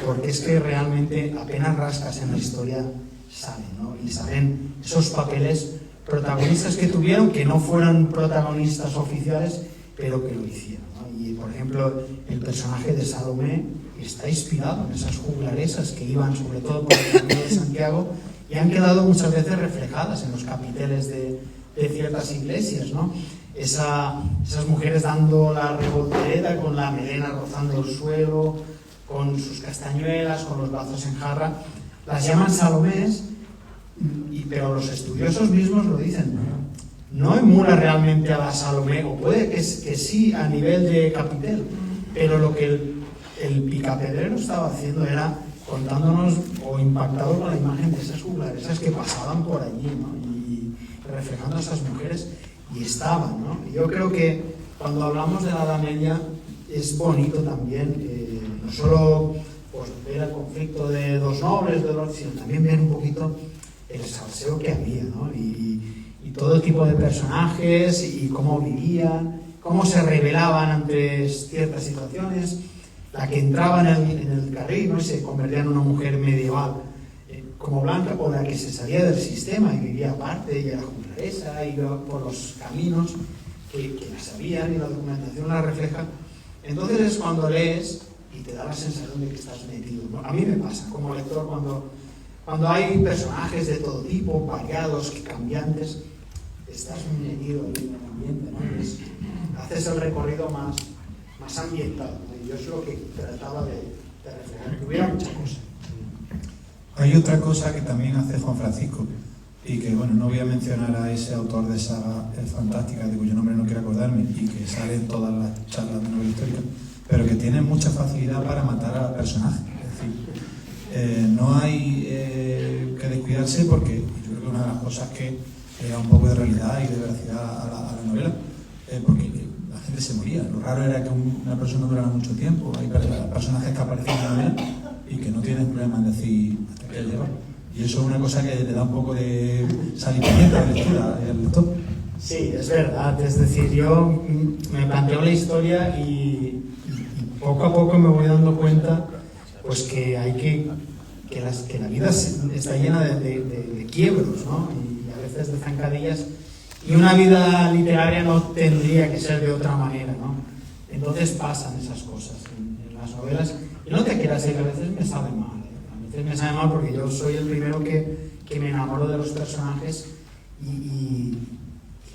porque es que realmente apenas rascas en la historia salen, ¿no? Y salen esos papeles protagonistas que tuvieron, que no fueran protagonistas oficiales, pero que lo hicieron, ¿no? Y por ejemplo, el personaje de Salomé está inspirado en esas juglaresas que iban sobre todo por el camino de Santiago y han quedado muchas veces reflejadas en los capiteles de ciertas iglesias, ¿no? Esas mujeres dando la revoltereta con la melena rozando el suelo, con sus castañuelas, con los brazos en jarra, las llaman Salomés, pero los estudiosos mismos lo dicen. No emula realmente a la Salomé, o puede que sí a nivel de capitel, pero lo que el picapedrero estaba haciendo era contándonos o impactado con la imagen de esas juglaresas que pasaban por allí, ¿no? Y reflejando a esas mujeres, y estaban, ¿no? Y yo creo que cuando hablamos de la Edad Media es bonito también, no solo pues, ver el conflicto de dos nobles, sino también ver un poquito el salseo que había, ¿no? Y todo tipo de personajes y cómo vivían, cómo se rebelaban ante ciertas situaciones, la que entraba en el carril, ¿no? Y se convertía en una mujer medieval como Blanca, o la que se salía del sistema y vivía aparte, y era juglaresa, iba por los caminos que la sabían y la documentación la refleja. Entonces es cuando lees y te da la sensación de que estás metido, ¿no? A mí me pasa como lector cuando hay personajes de todo tipo, variados, cambiantes, estás metido en el ambiente, ¿no? Haces el recorrido más ambientado, ¿no? Y yo es lo que trataba de reflejar, que hubiera muchas cosas. Hay otra cosa que también hace Juan Francisco, y que, bueno, no voy a mencionar a ese autor de saga fantástica, de cuyo nombre no quiero acordarme, y que sale en todas las charlas de novela histórica, pero que tiene mucha facilidad para matar a personajes. Es decir, no hay que descuidarse, porque yo creo que una de las cosas que era un poco de realidad y de veracidad a la novela, porque la gente se moría. Lo raro era que una persona durara mucho tiempo. Hay personajes que aparecen en la novela y que no tienen problema en decir hasta que lleva. Y eso es una cosa que le da un poco de sal y pimienta de lectura al lector. Sí, es verdad. Es decir, yo me planteo la historia y poco a poco me voy dando cuenta pues que hay que que la vida está llena de quiebros, ¿no? Y a veces de zancadillas, y una vida literaria no tendría que ser de otra manera, ¿no? Entonces pasan esas cosas en las novelas, y no te quieras ir, a veces me sabe mal, ¿eh? A veces me sabe mal porque yo soy el primero que me enamoro de los personajes y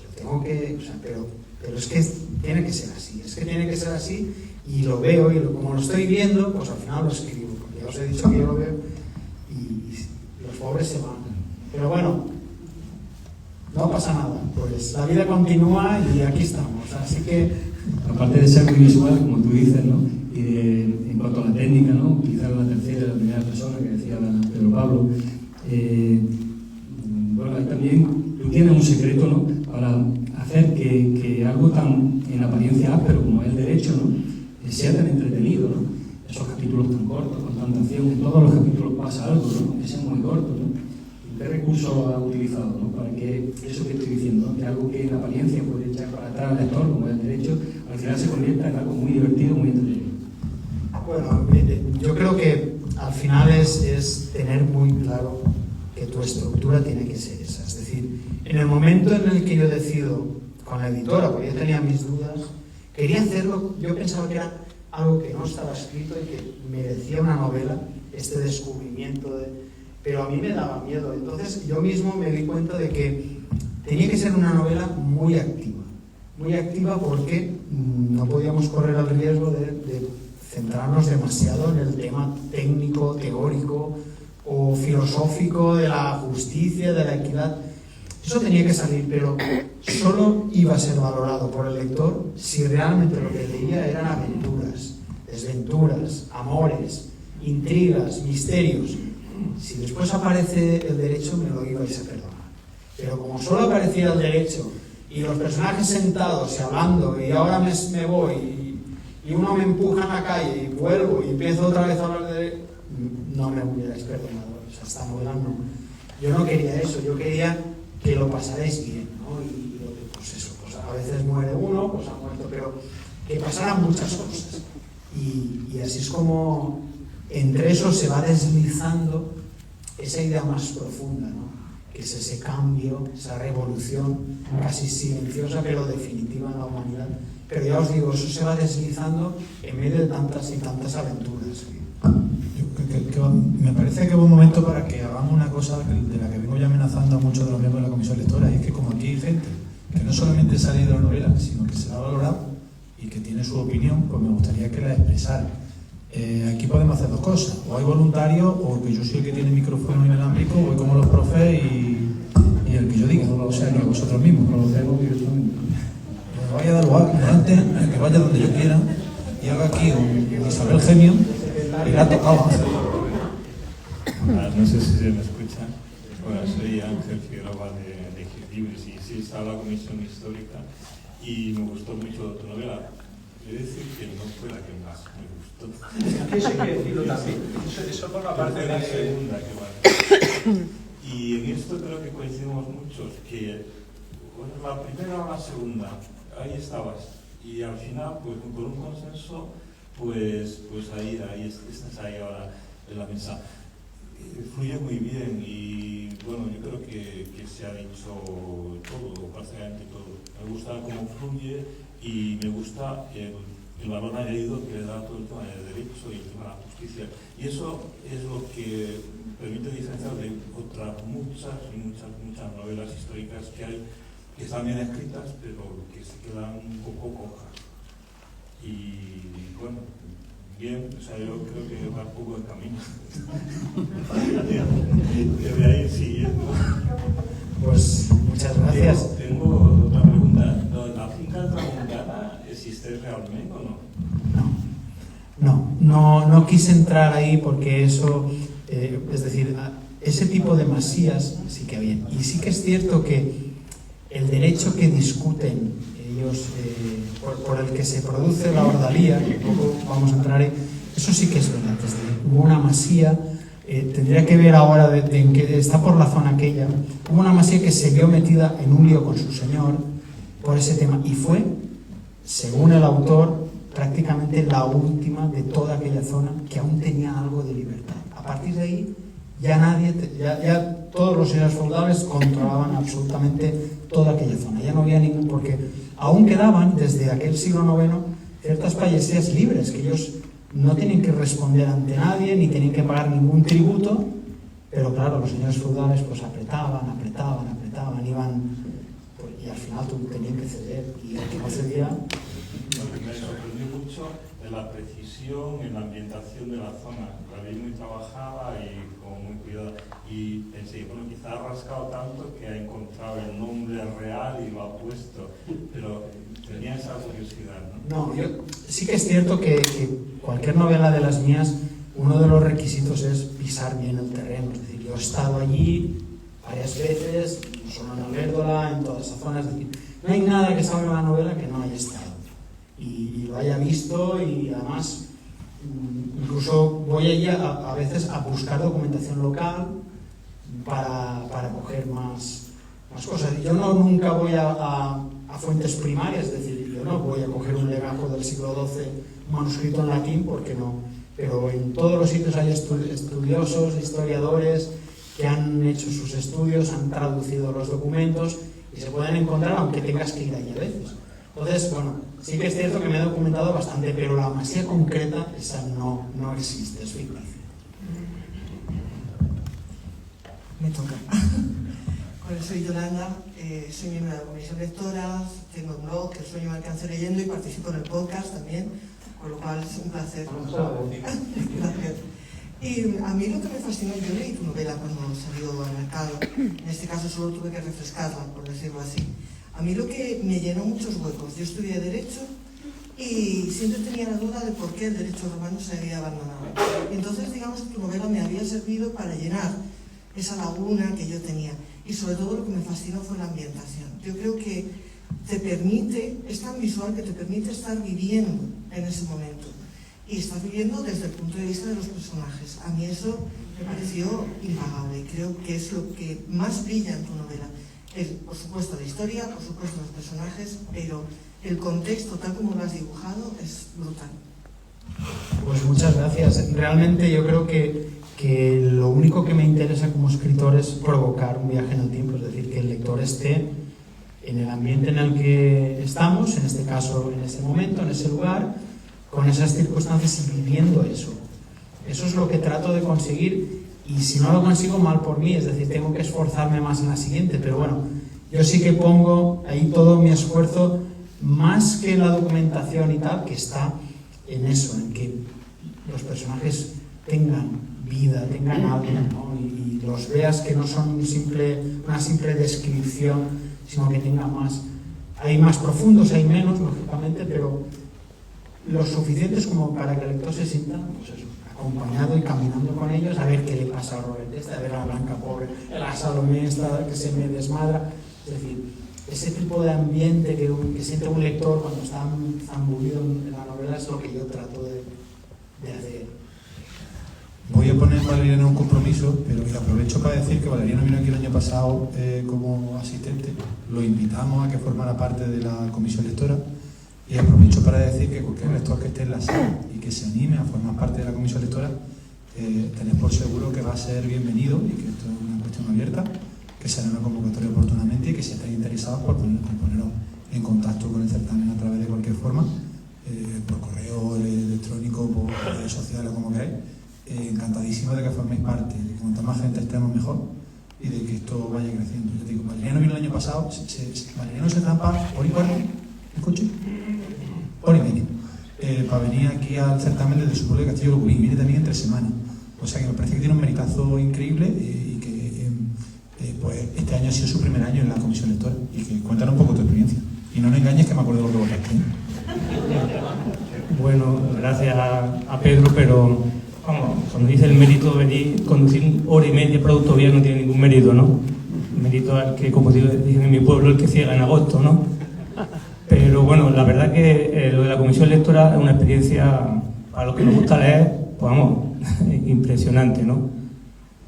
lo tengo que, o sea, pero es que tiene que ser así, y lo veo, y como lo estoy viendo, pues al final lo escribo, porque ya os he dicho que yo lo veo y los pobres se van. Pero bueno, no pasa nada, pues la vida continúa y aquí estamos, así que... Aparte de ser muy visual, como tú dices, ¿no? Y en cuanto a la técnica, ¿no? Utilizar la tercera y la primera persona que decía Pedro Pablo, bueno, ahí también tú tienes un secreto, ¿no? Para hacer que algo tan en apariencia áspero como es el derecho, ¿no? Sea tan entretenido, ¿no? Esos capítulos tan cortos, con tanta acción, en todos los capítulos pasa algo, ¿no? Ese es muy corto, ¿no? ¿Qué recursos has utilizado, ¿no? Para que eso que estoy diciendo, ¿no? Que algo que en apariencia puede echar para atrás al lector, como es el derecho, al final se convierta en algo muy divertido, muy entretenido? Bueno, yo creo que al final es tener muy claro que tu estructura tiene que ser esa. Es decir, en el momento en el que yo decido con la editora, porque yo tenía mis dudas, quería hacerlo, yo pensaba que era algo que no estaba escrito y que merecía una novela, este descubrimiento pero a mí me daba miedo. Entonces yo mismo me di cuenta de que tenía que ser una novela muy activa porque no podíamos correr el riesgo de centrarnos demasiado en el tema técnico, teórico o filosófico de la justicia, de la equidad. Eso tenía que salir, pero solo iba a ser valorado por el lector si realmente lo que leía eran aventuras, desventuras, amores, intrigas, misterios. Si después aparece el derecho, me lo ibais a perdonar. Pero como solo aparecía el derecho y los personajes sentados y hablando, y ahora me voy y uno me empuja en la calle y vuelvo y empiezo otra vez a hablar de derecho, no me hubierais perdonado. O sea, esta novela no. Yo no quería eso, yo quería que lo pasarais bien, ¿no? Y pues eso, pues a veces muere uno, pues ha muerto, pero que pasaran muchas cosas. Y así es como entre eso se va deslizando esa idea más profunda, ¿no? Que es ese cambio, esa revolución casi silenciosa pero definitiva en la humanidad. Pero ya os digo, eso se va deslizando en medio de tantas y tantas aventuras. Me parece que es un momento para que hagamos una cosa de la que vengo ya amenazando a muchos de los miembros de la comisión lectora, y es que como aquí hay gente que no solamente se ha leído la novela, sino que se la ha valorado y que tiene su opinión, pues me gustaría que la expresara. Aquí podemos hacer dos cosas: o hay voluntarios, o que yo soy el que tiene micrófono inalámbrico, voy como los profes y el que yo diga, o sea, que vosotros mismos. Me vaya a dar lugar adelante, que vaya donde yo quiera y haga aquí un Isabel Genio y la ha tocado hacerlo. No sé si se me escucha. Bueno, soy Ángel Figueroa de Libres y sí estaba en la comisión histórica y me gustó mucho tu novela. He de decir que no fue la que más me gustó. Eso hay que decirlo también. Eso por la parte de la segunda que vale. Y en esto creo que coincidimos muchos, que bueno, la primera o la segunda, ahí estabas. Y al final, pues por un consenso, pues ahí estás ahí ahora en la mesa. Fluye muy bien y bueno, yo creo que se ha dicho todo, prácticamente todo. Me gusta cómo fluye y me gusta el valor añadido que le da todo el tema del derecho y el tema de la justicia. Y eso es lo que permite diferenciar de otras muchas novelas históricas que hay, que están bien escritas, pero que se quedan un poco cojas. Y bueno, bien, o sea, yo creo que va un poco de camino. Debe ir siguiendo. Pues muchas gracias. Tengo otra pregunta. ¿La finca tramontana existe realmente o no? No quise entrar ahí porque eso, es decir, ese tipo de masías sí que había. Y sí que es cierto que el derecho que discuten ellos, por el que se produce la ordalía, que poco vamos a entrar ahí, eso sí que es verdad. Es decir, hubo una masía, tendría que ver ahora en que está por la zona aquella, hubo una masía que se vio metida en un lío con su señor por ese tema y fue, según el autor, prácticamente la última de toda aquella zona que aún tenía algo de libertad, A partir de ahí ya nadie, ya todos los señores feudales controlaban absolutamente toda aquella zona. Ya no había ningún, porque aún quedaban desde aquel siglo IX ciertas payesías libres, que ellos no tienen que responder ante nadie, ni tienen que pagar ningún tributo, pero claro, los señores feudales pues apretaban, iban, pues, y al final tenían que ceder, y el que no cedía... Me sorprendió mucho en la precisión en la ambientación de la zona. La vi muy trabajada y como muy cuidada. Y pensé, bueno, quizá ha rascado tanto que ha encontrado el nombre real y lo ha puesto, pero tenía esa curiosidad, ¿no? No, sí que es cierto que cualquier novela de las mías, uno de los requisitos es pisar bien el terreno. Es decir, yo he estado allí varias veces, no solo en Albérdola, en toda esa zona, es decir, no hay nada que salga en la novela que no haya estado y lo haya visto, y además incluso voy allí a veces a buscar documentación local para coger más cosas. Yo nunca voy a fuentes primarias, es decir, yo no voy a coger un legajo del siglo XII manuscrito en latín, porque no, pero en todos los sitios hay estudiosos, historiadores que han hecho sus estudios, han traducido los documentos y se pueden encontrar aunque tengas que ir allí a veces. Entonces, bueno, sí que es cierto que me he documentado bastante, pero la masía concreta, esa no existe, es ficticia. Me toca. Bueno, soy Yolanda, soy miembro de la comisión lectora, tengo un blog, El sueño me alcance leyendo, y participo en el podcast también, con lo cual es un placer. Gracias. Y a mí lo que me fascinó, yo leí tu novela cuando salió al mercado, en este caso solo tuve que refrescarla, por decirlo así. A mí lo que me llenó muchos huecos, yo estudié Derecho y siempre tenía la duda de por qué el derecho romano se había abandonado. Y entonces, digamos que tu novela me había servido para llenar esa laguna que yo tenía. Y sobre todo lo que me fascinó fue la ambientación. Yo creo que te permite, es tan visual que te permite estar viviendo en ese momento. Y estás viviendo desde el punto de vista de los personajes. A mí eso me pareció impagable y creo que es lo que más brilla en tu novela. Por supuesto la historia, por supuesto los personajes, pero el contexto tal como lo has dibujado es brutal. Pues muchas gracias. Realmente yo creo que lo único que me interesa como escritor es provocar un viaje en el tiempo, es decir, que el lector esté en el ambiente en el que estamos, en este caso, en ese momento, en ese lugar, con esas circunstancias y viviendo eso. Eso es lo que trato de conseguir, y si no lo consigo, mal por mí, es decir, tengo que esforzarme más en la siguiente, pero bueno, yo sí que pongo ahí todo mi esfuerzo, más que en la documentación y tal, que está en eso, en que los personajes tengan vida, tengan algo, ¿no? Y los veas que no son una simple descripción, sino que tengan más. Hay más profundos, hay menos, lógicamente, pero lo suficientes como para que el lector se sienta, pues eso, acompañado y caminando con ellos, a ver qué le pasa a Robert a ver a la Blanca pobre, a la Salomé esta que se me desmadra. Es decir, ese tipo de ambiente que siente un lector cuando está zambulido en la novela es lo que yo trato de hacer. Voy a poner a Valeriano un compromiso, pero que aprovecho para decir que Valeriano vino aquí el año pasado como asistente. Lo invitamos a que formara parte de la comisión lectora, y aprovecho para decir que cualquier lector que esté en la sala y que se anime a formar parte de la comisión lectora, tened por seguro que va a ser bienvenido, y que esto es una cuestión abierta, que será una convocatoria oportunamente, y que si estáis interesados por poneros en contacto con el certamen a través de cualquier forma, por correo electrónico, por redes sociales, como queráis. Encantadísimo de que forméis parte, de que cuanta más gente estemos mejor y de que esto vaya creciendo. Yo digo, Valeriano vino el año pasado, Valeriano se zampa hora y cuarto, ¿escuché? Hora y media, para venir aquí al certamen desde su pueblo de Castillo Locurín. Viene también entre semanas, o sea que me parece que tiene un meritazo increíble, y que pues este año ha sido su primer año en la comisión lectora, y que cuéntanos un poco tu experiencia. Y no nos engañes, que me acuerdo de lo que votaste. Bueno, gracias a Pedro, pero vamos, cuando dice el mérito de venir, conducir hora y media por autovía no tiene ningún mérito, ¿no? El mérito es que, como dicen en mi pueblo, el que ciega en agosto, ¿no? Pero bueno, la verdad que lo de la comisión lectora es una experiencia, para los que nos gusta leer, pues vamos, impresionante, ¿no?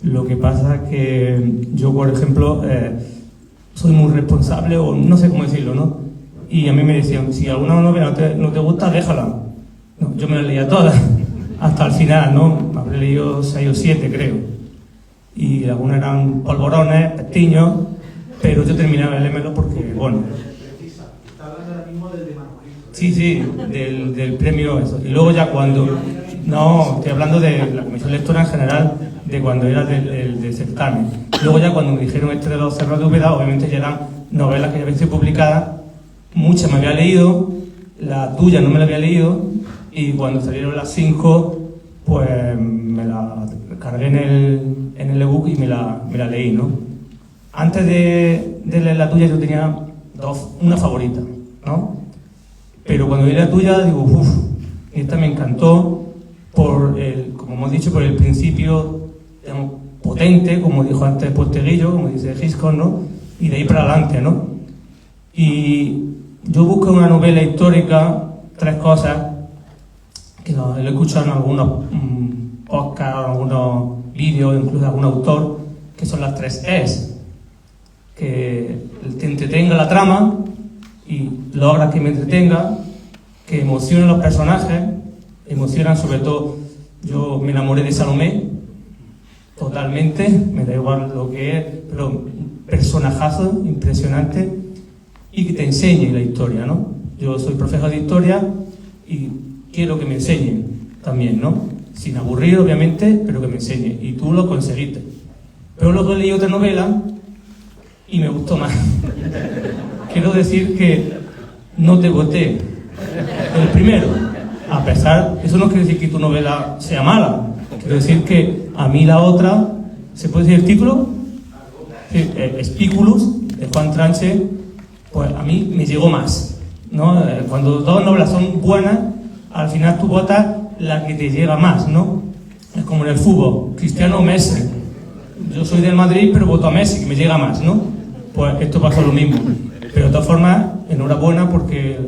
Lo que pasa es que yo, por ejemplo, soy muy responsable, o no sé cómo decirlo, ¿no? Y a mí me decían, si alguna novela no te gusta, déjala. No, yo me la leía todas, hasta el final, ¿no? habré leído 6 o 7, creo. Y algunos eran polvorones, pestiños, pero yo terminaba de leérmelo porque, bueno. Está hablando ahora mismo del de manuscrito. Sí, del premio eso. Y luego ya cuando... No, estoy hablando de la comisión lectora en general, de cuando era del certamen. Luego ya cuando me dijeron este de los cerros de Úbeda, obviamente ya eran novelas que ya habían sido publicadas, muchas me había leído, la tuya no me la había leído, y cuando salieron las 5, pues me la cargué en el ebook y me la leí, ¿no? Antes de leer la tuya yo tenía una favorita, ¿no? Pero cuando leí la tuya digo, uff, esta me encantó como hemos dicho, por el principio, digamos, potente, como dijo antes Posteguillo, como dice Hitchcock, ¿no? Y de ahí para adelante, ¿no? Y yo busco en una novela histórica 3 cosas que lo he escuchado en algunos podcasts, en algunos vídeos, incluso de algún autor, que son las 3 Es. Que te entretenga la trama y logra que me entretenga, que emocione a los personajes, emocionan sobre todo. Yo me enamoré de Salomé totalmente, me da igual lo que es, pero un personajazo impresionante y que te enseñe la historia, ¿no? Yo soy profesor de historia y quiero que me enseñen también, ¿no? Sin aburrir, obviamente, pero que me enseñe. Y tú lo conseguiste. Pero luego leí otra novela y me gustó más. Quiero decir que no te voté el primero. A pesar, eso no quiere decir que tu novela sea mala. Quiero decir que a mí la otra, ¿se puede decir el título? Sí, Spiculus, de Juan Tranche, pues a mí me llegó más, ¿no? Cuando 2 novelas son buenas, al final tú votas la que te llega más, ¿no? Es como en el fútbol, Cristiano o Messi. Yo soy del Madrid, pero voto a Messi, que me llega más, ¿no? Pues esto pasa lo mismo. Pero de todas formas, enhorabuena porque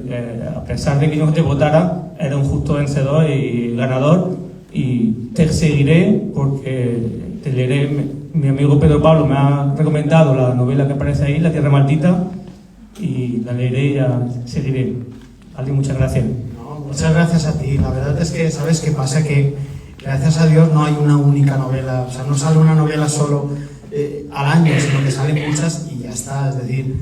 a pesar de que no te votara, era un justo vencedor y ganador, y te seguiré porque te leeré. Mi amigo Pedro Pablo me ha recomendado la novela que aparece ahí, La Tierra Maldita, y la leeré y ya seguiré. Ale, muchas gracias. No, muchas gracias a ti. La verdad es que, ¿sabes qué pasa? Que gracias a Dios no hay una única novela, o sea, no sale una novela solo al año, sino que salen muchas y ya está. Es decir,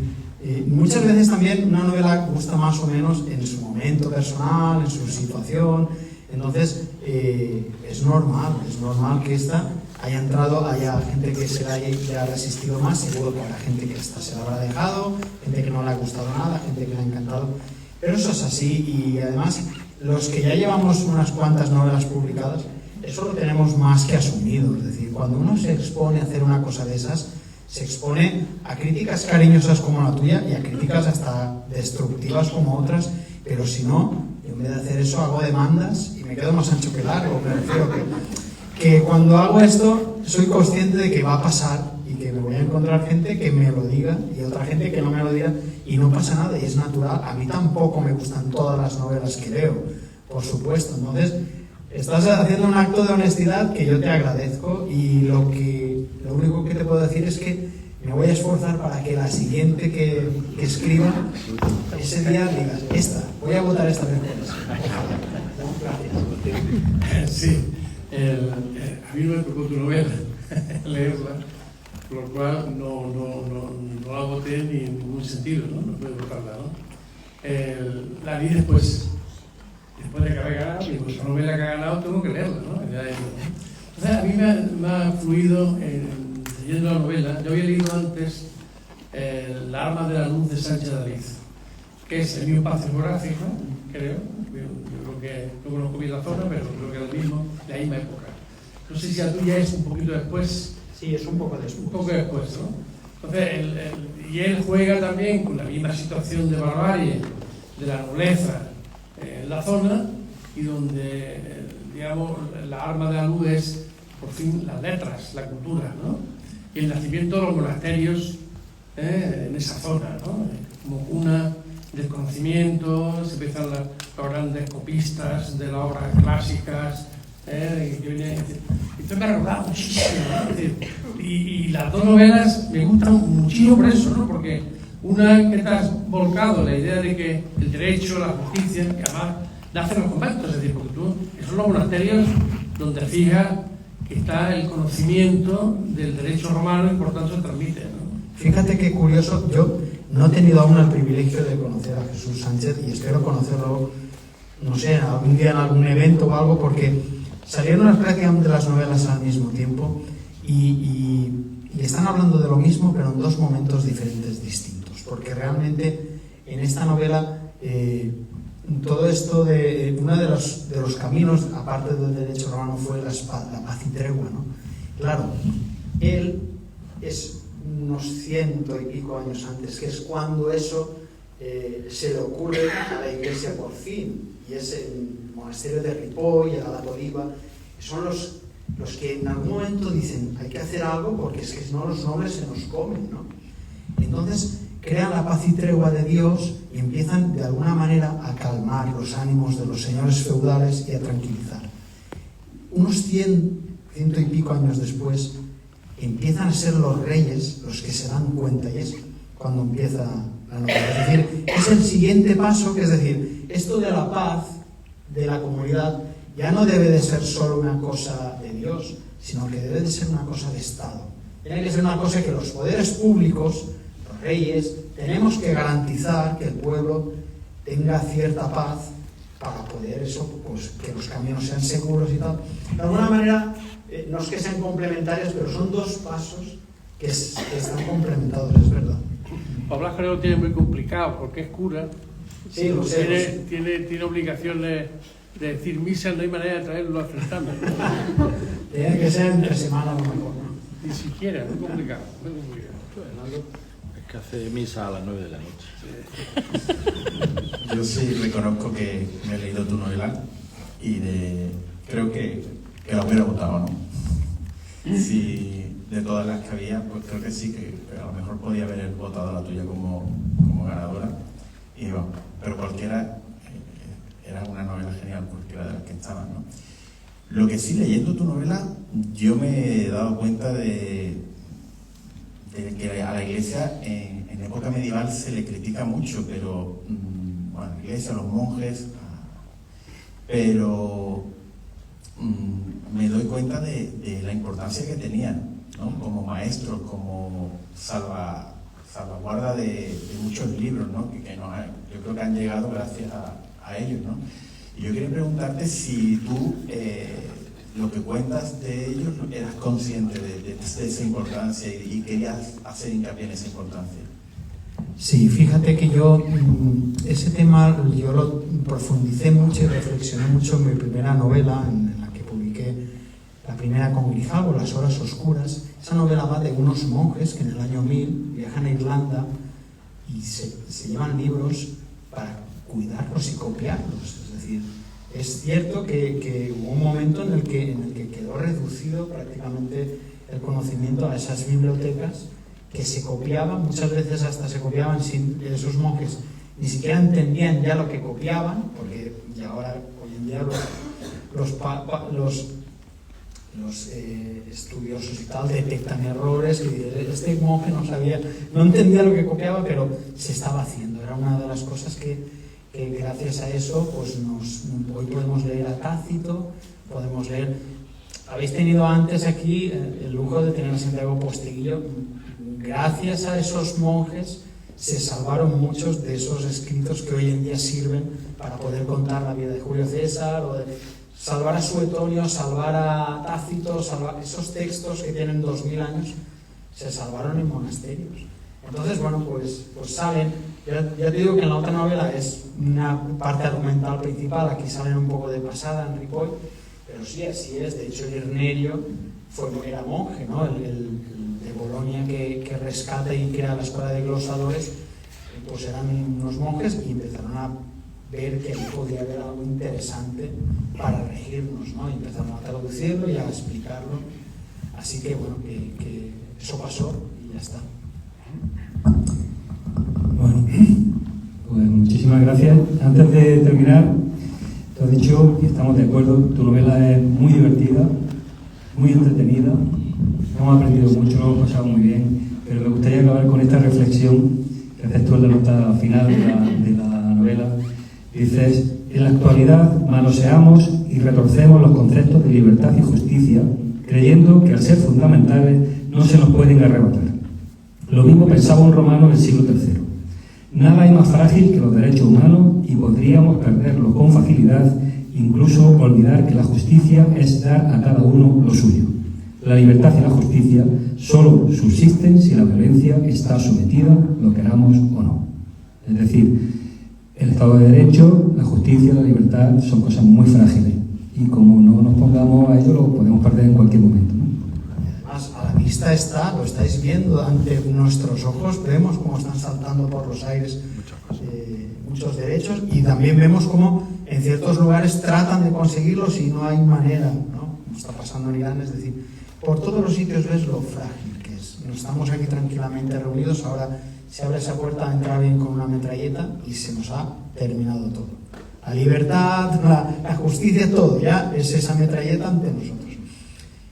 muchas veces también una novela gusta más o menos en su momento personal, en su situación. Entonces, es normal que esta haya entrado, haya gente que se la haya resistido más, seguro que habrá gente que esta se la habrá dejado, gente que no le ha gustado nada, gente que le ha encantado. Pero eso es así, y además, los que ya llevamos unas cuantas novelas publicadas, eso lo tenemos más que asumido. Es decir, cuando uno se expone a hacer una cosa de esas, se expone a críticas cariñosas como la tuya y a críticas hasta destructivas como otras, pero si no, en vez de hacer eso hago demandas y me quedo más ancho que largo. Me refiero que cuando hago esto soy consciente de que va a pasar y que me voy a encontrar gente que me lo diga y otra gente que no me lo diga, y no pasa nada y es natural. A mí tampoco me gustan todas las novelas que leo, por supuesto. Entonces estás haciendo un acto de honestidad que yo te agradezco, y lo único que te puedo decir es que me voy a esforzar para que la siguiente que escriba ese día digas, voy a votar esta vez. Gracias. Sí, a mí no me tocó tu novela leerla, por lo cual no la voté ni en ningún sentido, no puedo votarla, ¿no? La vi después de que había ganado, y pues la novela que ha ganado tengo que leerla, ¿no? Entonces a mí me ha fluido leyendo la novela. Yo había leído antes La arma de la luz de Sánchez David, que es el mismo espacio geográfico, creo. Yo creo que no conozco bien la zona, pero creo que es el mismo, de la misma época. No sé si la tuya es un poquito después. Sí, es un poco después. Un poco después, ¿no? Entonces, y él juega también con la misma situación de barbarie de la nobleza en la zona, y donde, digamos, la arma de la luz es, por fin, las letras, la cultura, ¿no? Y el nacimiento de los monasterios en esa zona, ¿no? Como cuna del conocimiento, se empiezan los grandes copistas de las obras clásicas, esto me ha recordado muchísimo, ¿no? Es decir, y las dos novelas me gustan muchísimo por eso, ¿no? Porque una que te has volcado la idea de que el derecho, la justicia, que además nacen los conventos, es decir, porque esos son los monasterios donde fija que está el conocimiento del derecho romano y por tanto se transmite, ¿no? Fíjate qué curioso, yo no he tenido aún el privilegio de conocer a Jesús Sánchez y espero conocerlo, no sé, algún día en algún evento o algo, porque salieron prácticamente las novelas al mismo tiempo y están hablando de lo mismo, pero en dos momentos diferentes, distintos, porque realmente en esta novela todo esto de uno de los caminos, aparte del derecho romano, fue la paz y tregua, ¿no? Claro, él es unos 100 y pico años antes, que es cuando eso se le ocurre a la Iglesia por fin, y es el monasterio de Ripoll y el Abad Oliva, son los que en algún momento dicen hay que hacer algo porque es que si no los nobles se nos comen, ¿no? Entonces crean la paz y tregua de Dios y empiezan de alguna manera a calmar los ánimos de los señores feudales y a tranquilizar. Unos 100 y pico años después empiezan a ser los reyes los que se dan cuenta, y es cuando empieza la novela. Es decir, es el siguiente paso, que es decir, esto de la paz de la comunidad ya no debe de ser solo una cosa de Dios, sino que debe de ser una cosa de Estado. Tiene que ser una cosa que los poderes públicos, los reyes, tenemos que garantizar que el pueblo tenga cierta paz para poder eso, pues que los caminos sean seguros y tal. De alguna manera, no es que sean complementarios, pero son dos pasos que están complementados, es verdad. Pablo creo que lo tiene muy complicado porque es cura. Sí, lo sé. Tiene obligación de decir misa, no hay manera de traerlo al certamen. Tiene que ser entre semana a lo mejor, ¿no? Ni siquiera, muy complicado. Es que hace misa a las 9 de la noche. Yo sí reconozco que me he leído tu novela y creo que la hubiera votado, ¿no? Si de todas las que había, pues creo que sí, que a lo mejor podía haber votado la tuya como ganadora. Y bueno, pero cualquiera era una novela genial, cualquiera de las que estaban, ¿no? Lo que sí, leyendo tu novela, yo me he dado cuenta de que a la Iglesia en época medieval se le critica mucho, pero bueno, la Iglesia, los monjes, pero me doy cuenta de la importancia que tenían, ¿no? Como maestros, como salvaguarda de muchos libros, ¿no? Yo creo que han llegado gracias a ellos, ¿no? Y yo quería preguntarte si tú, lo que cuentas de ellos, eras consciente de esa importancia y querías hacer hincapié en esa importancia. Sí, fíjate que yo ese tema yo lo profundicé mucho y reflexioné mucho en mi primera novela, en la que publiqué la primera con Grijalvo, Las horas oscuras. Esa novela va de unos monjes que en el año 1000 viajan a Irlanda y se llevan libros para cuidarlos y copiarlos. Es decir, es cierto que hubo un momento en el que quedó reducido prácticamente el conocimiento a esas bibliotecas que se copiaban, muchas veces hasta se copiaban sin esos monjes ni siquiera entendían ya lo que copiaban, porque ya ahora, hoy en día, los estudiosos y tal detectan errores, y este monje no entendía lo que copiaba, pero se estaba haciendo. Era una de las cosas que gracias a eso pues hoy podemos leer a Tácito, podemos leer. Habéis tenido antes aquí el lujo de tener a Santiago Posteguillo. Gracias a esos monjes se salvaron muchos de esos escritos que hoy en día sirven para poder contar la vida de Julio César, o de salvar a Suetonio, salvar a Tácito, salvar esos textos que tienen 2000 años, se salvaron en monasterios. Entonces, bueno, pues salen. Ya te digo que en la otra novela es una parte argumental principal, aquí salen un poco de pasada en Ripoll, pero sí, así es. De hecho, Irnerio era monje, ¿no? El de Bolonia que rescata y crea la escuela de glosadores, pues eran unos monjes y empezaron a ver que podía haber algo interesante para regirnos, ¿no? Y empezaron a traducirlo y a explicarlo. Así que, bueno, que eso pasó y ya está. Bueno, pues muchísimas gracias. Antes de terminar, te has dicho, y estamos de acuerdo, tu novela es muy divertida, muy entretenida, hemos aprendido mucho, lo hemos pasado muy bien, pero me gustaría acabar con esta reflexión que haces tú en la nota final de la novela. Dices, En la actualidad manoseamos y retorcemos los conceptos de libertad y justicia, creyendo que al ser fundamentales no se nos pueden arrebatar. Lo mismo pensaba un romano del siglo III. Nada hay más frágil que los derechos humanos y podríamos perderlo con facilidad, incluso olvidar que la justicia es dar a cada uno lo suyo. La libertad y la justicia solo subsisten si la violencia está sometida, lo queramos o no. Es decir, el Estado de Derecho, la justicia y la libertad son cosas muy frágiles y como no nos pongamos a ello lo podemos perder en cualquier momento, ¿no? Además, a la vista está, lo estáis viendo ante nuestros ojos, vemos cómo están saltando por los aires muchos derechos y también vemos cómo en ciertos lugares tratan de conseguirlos y no hay manera, ¿no? Como está pasando en Irán, es decir, por todos los sitios ves lo frágil que es. No estamos aquí tranquilamente reunidos, ahora se abre esa puerta, entra alguien con una metralleta y se nos ha terminado todo. La libertad, la justicia, todo, ya es esa metralleta ante nosotros.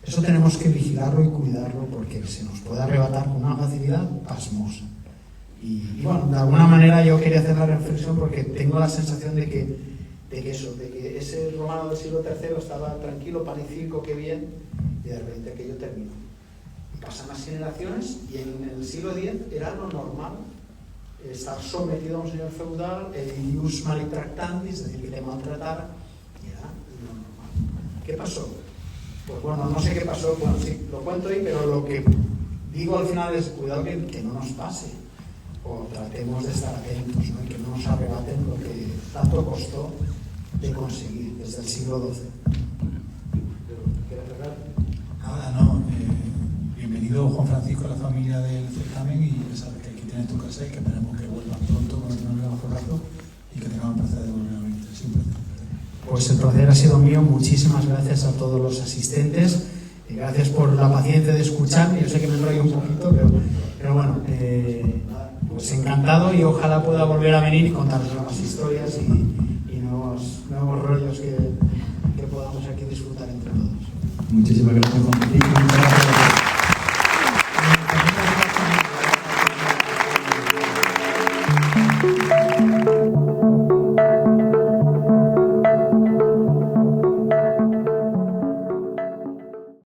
Eso tenemos que vigilarlo y cuidarlo porque se nos puede arrebatar con una facilidad pasmosa. Y bueno, de alguna manera yo quería hacer la reflexión porque tengo la sensación de que ese romano del siglo III estaba tranquilo, pan y circo, qué bien, y de repente aquello terminó. Pasan las generaciones y en el siglo X era lo normal estar sometido a un señor feudal, el ius maltractandis, es decir, que te maltratara, y era lo normal. ¿Qué pasó? Pues bueno, no sé qué pasó, bueno, sí, lo cuento ahí, pero lo que digo al final es cuidado que no nos pase, o tratemos de estar atentos, ¿no? Y que no nos arrebaten lo que tanto costó de conseguir desde el siglo XII. ¿Quieres cerrar? Nada, no. Bienvenido, Juan Francisco, a la familia del certamen y ya sabes que aquí tienes tu casa y que esperemos que vuelvan pronto con el nuevo formato y que tengamos el placer de volver a venir. Es un placer. Pues el placer ha sido mío. Muchísimas gracias a todos los asistentes y gracias por la paciencia de escucharme. Yo sé que me enrollo un poquito, pero bueno, pues encantado y ojalá pueda volver a venir y contaros nuevas historias y nuevos rollos que podamos aquí disfrutar entre todos. Muchísimas gracias, Juan Francisco. Muchas gracias.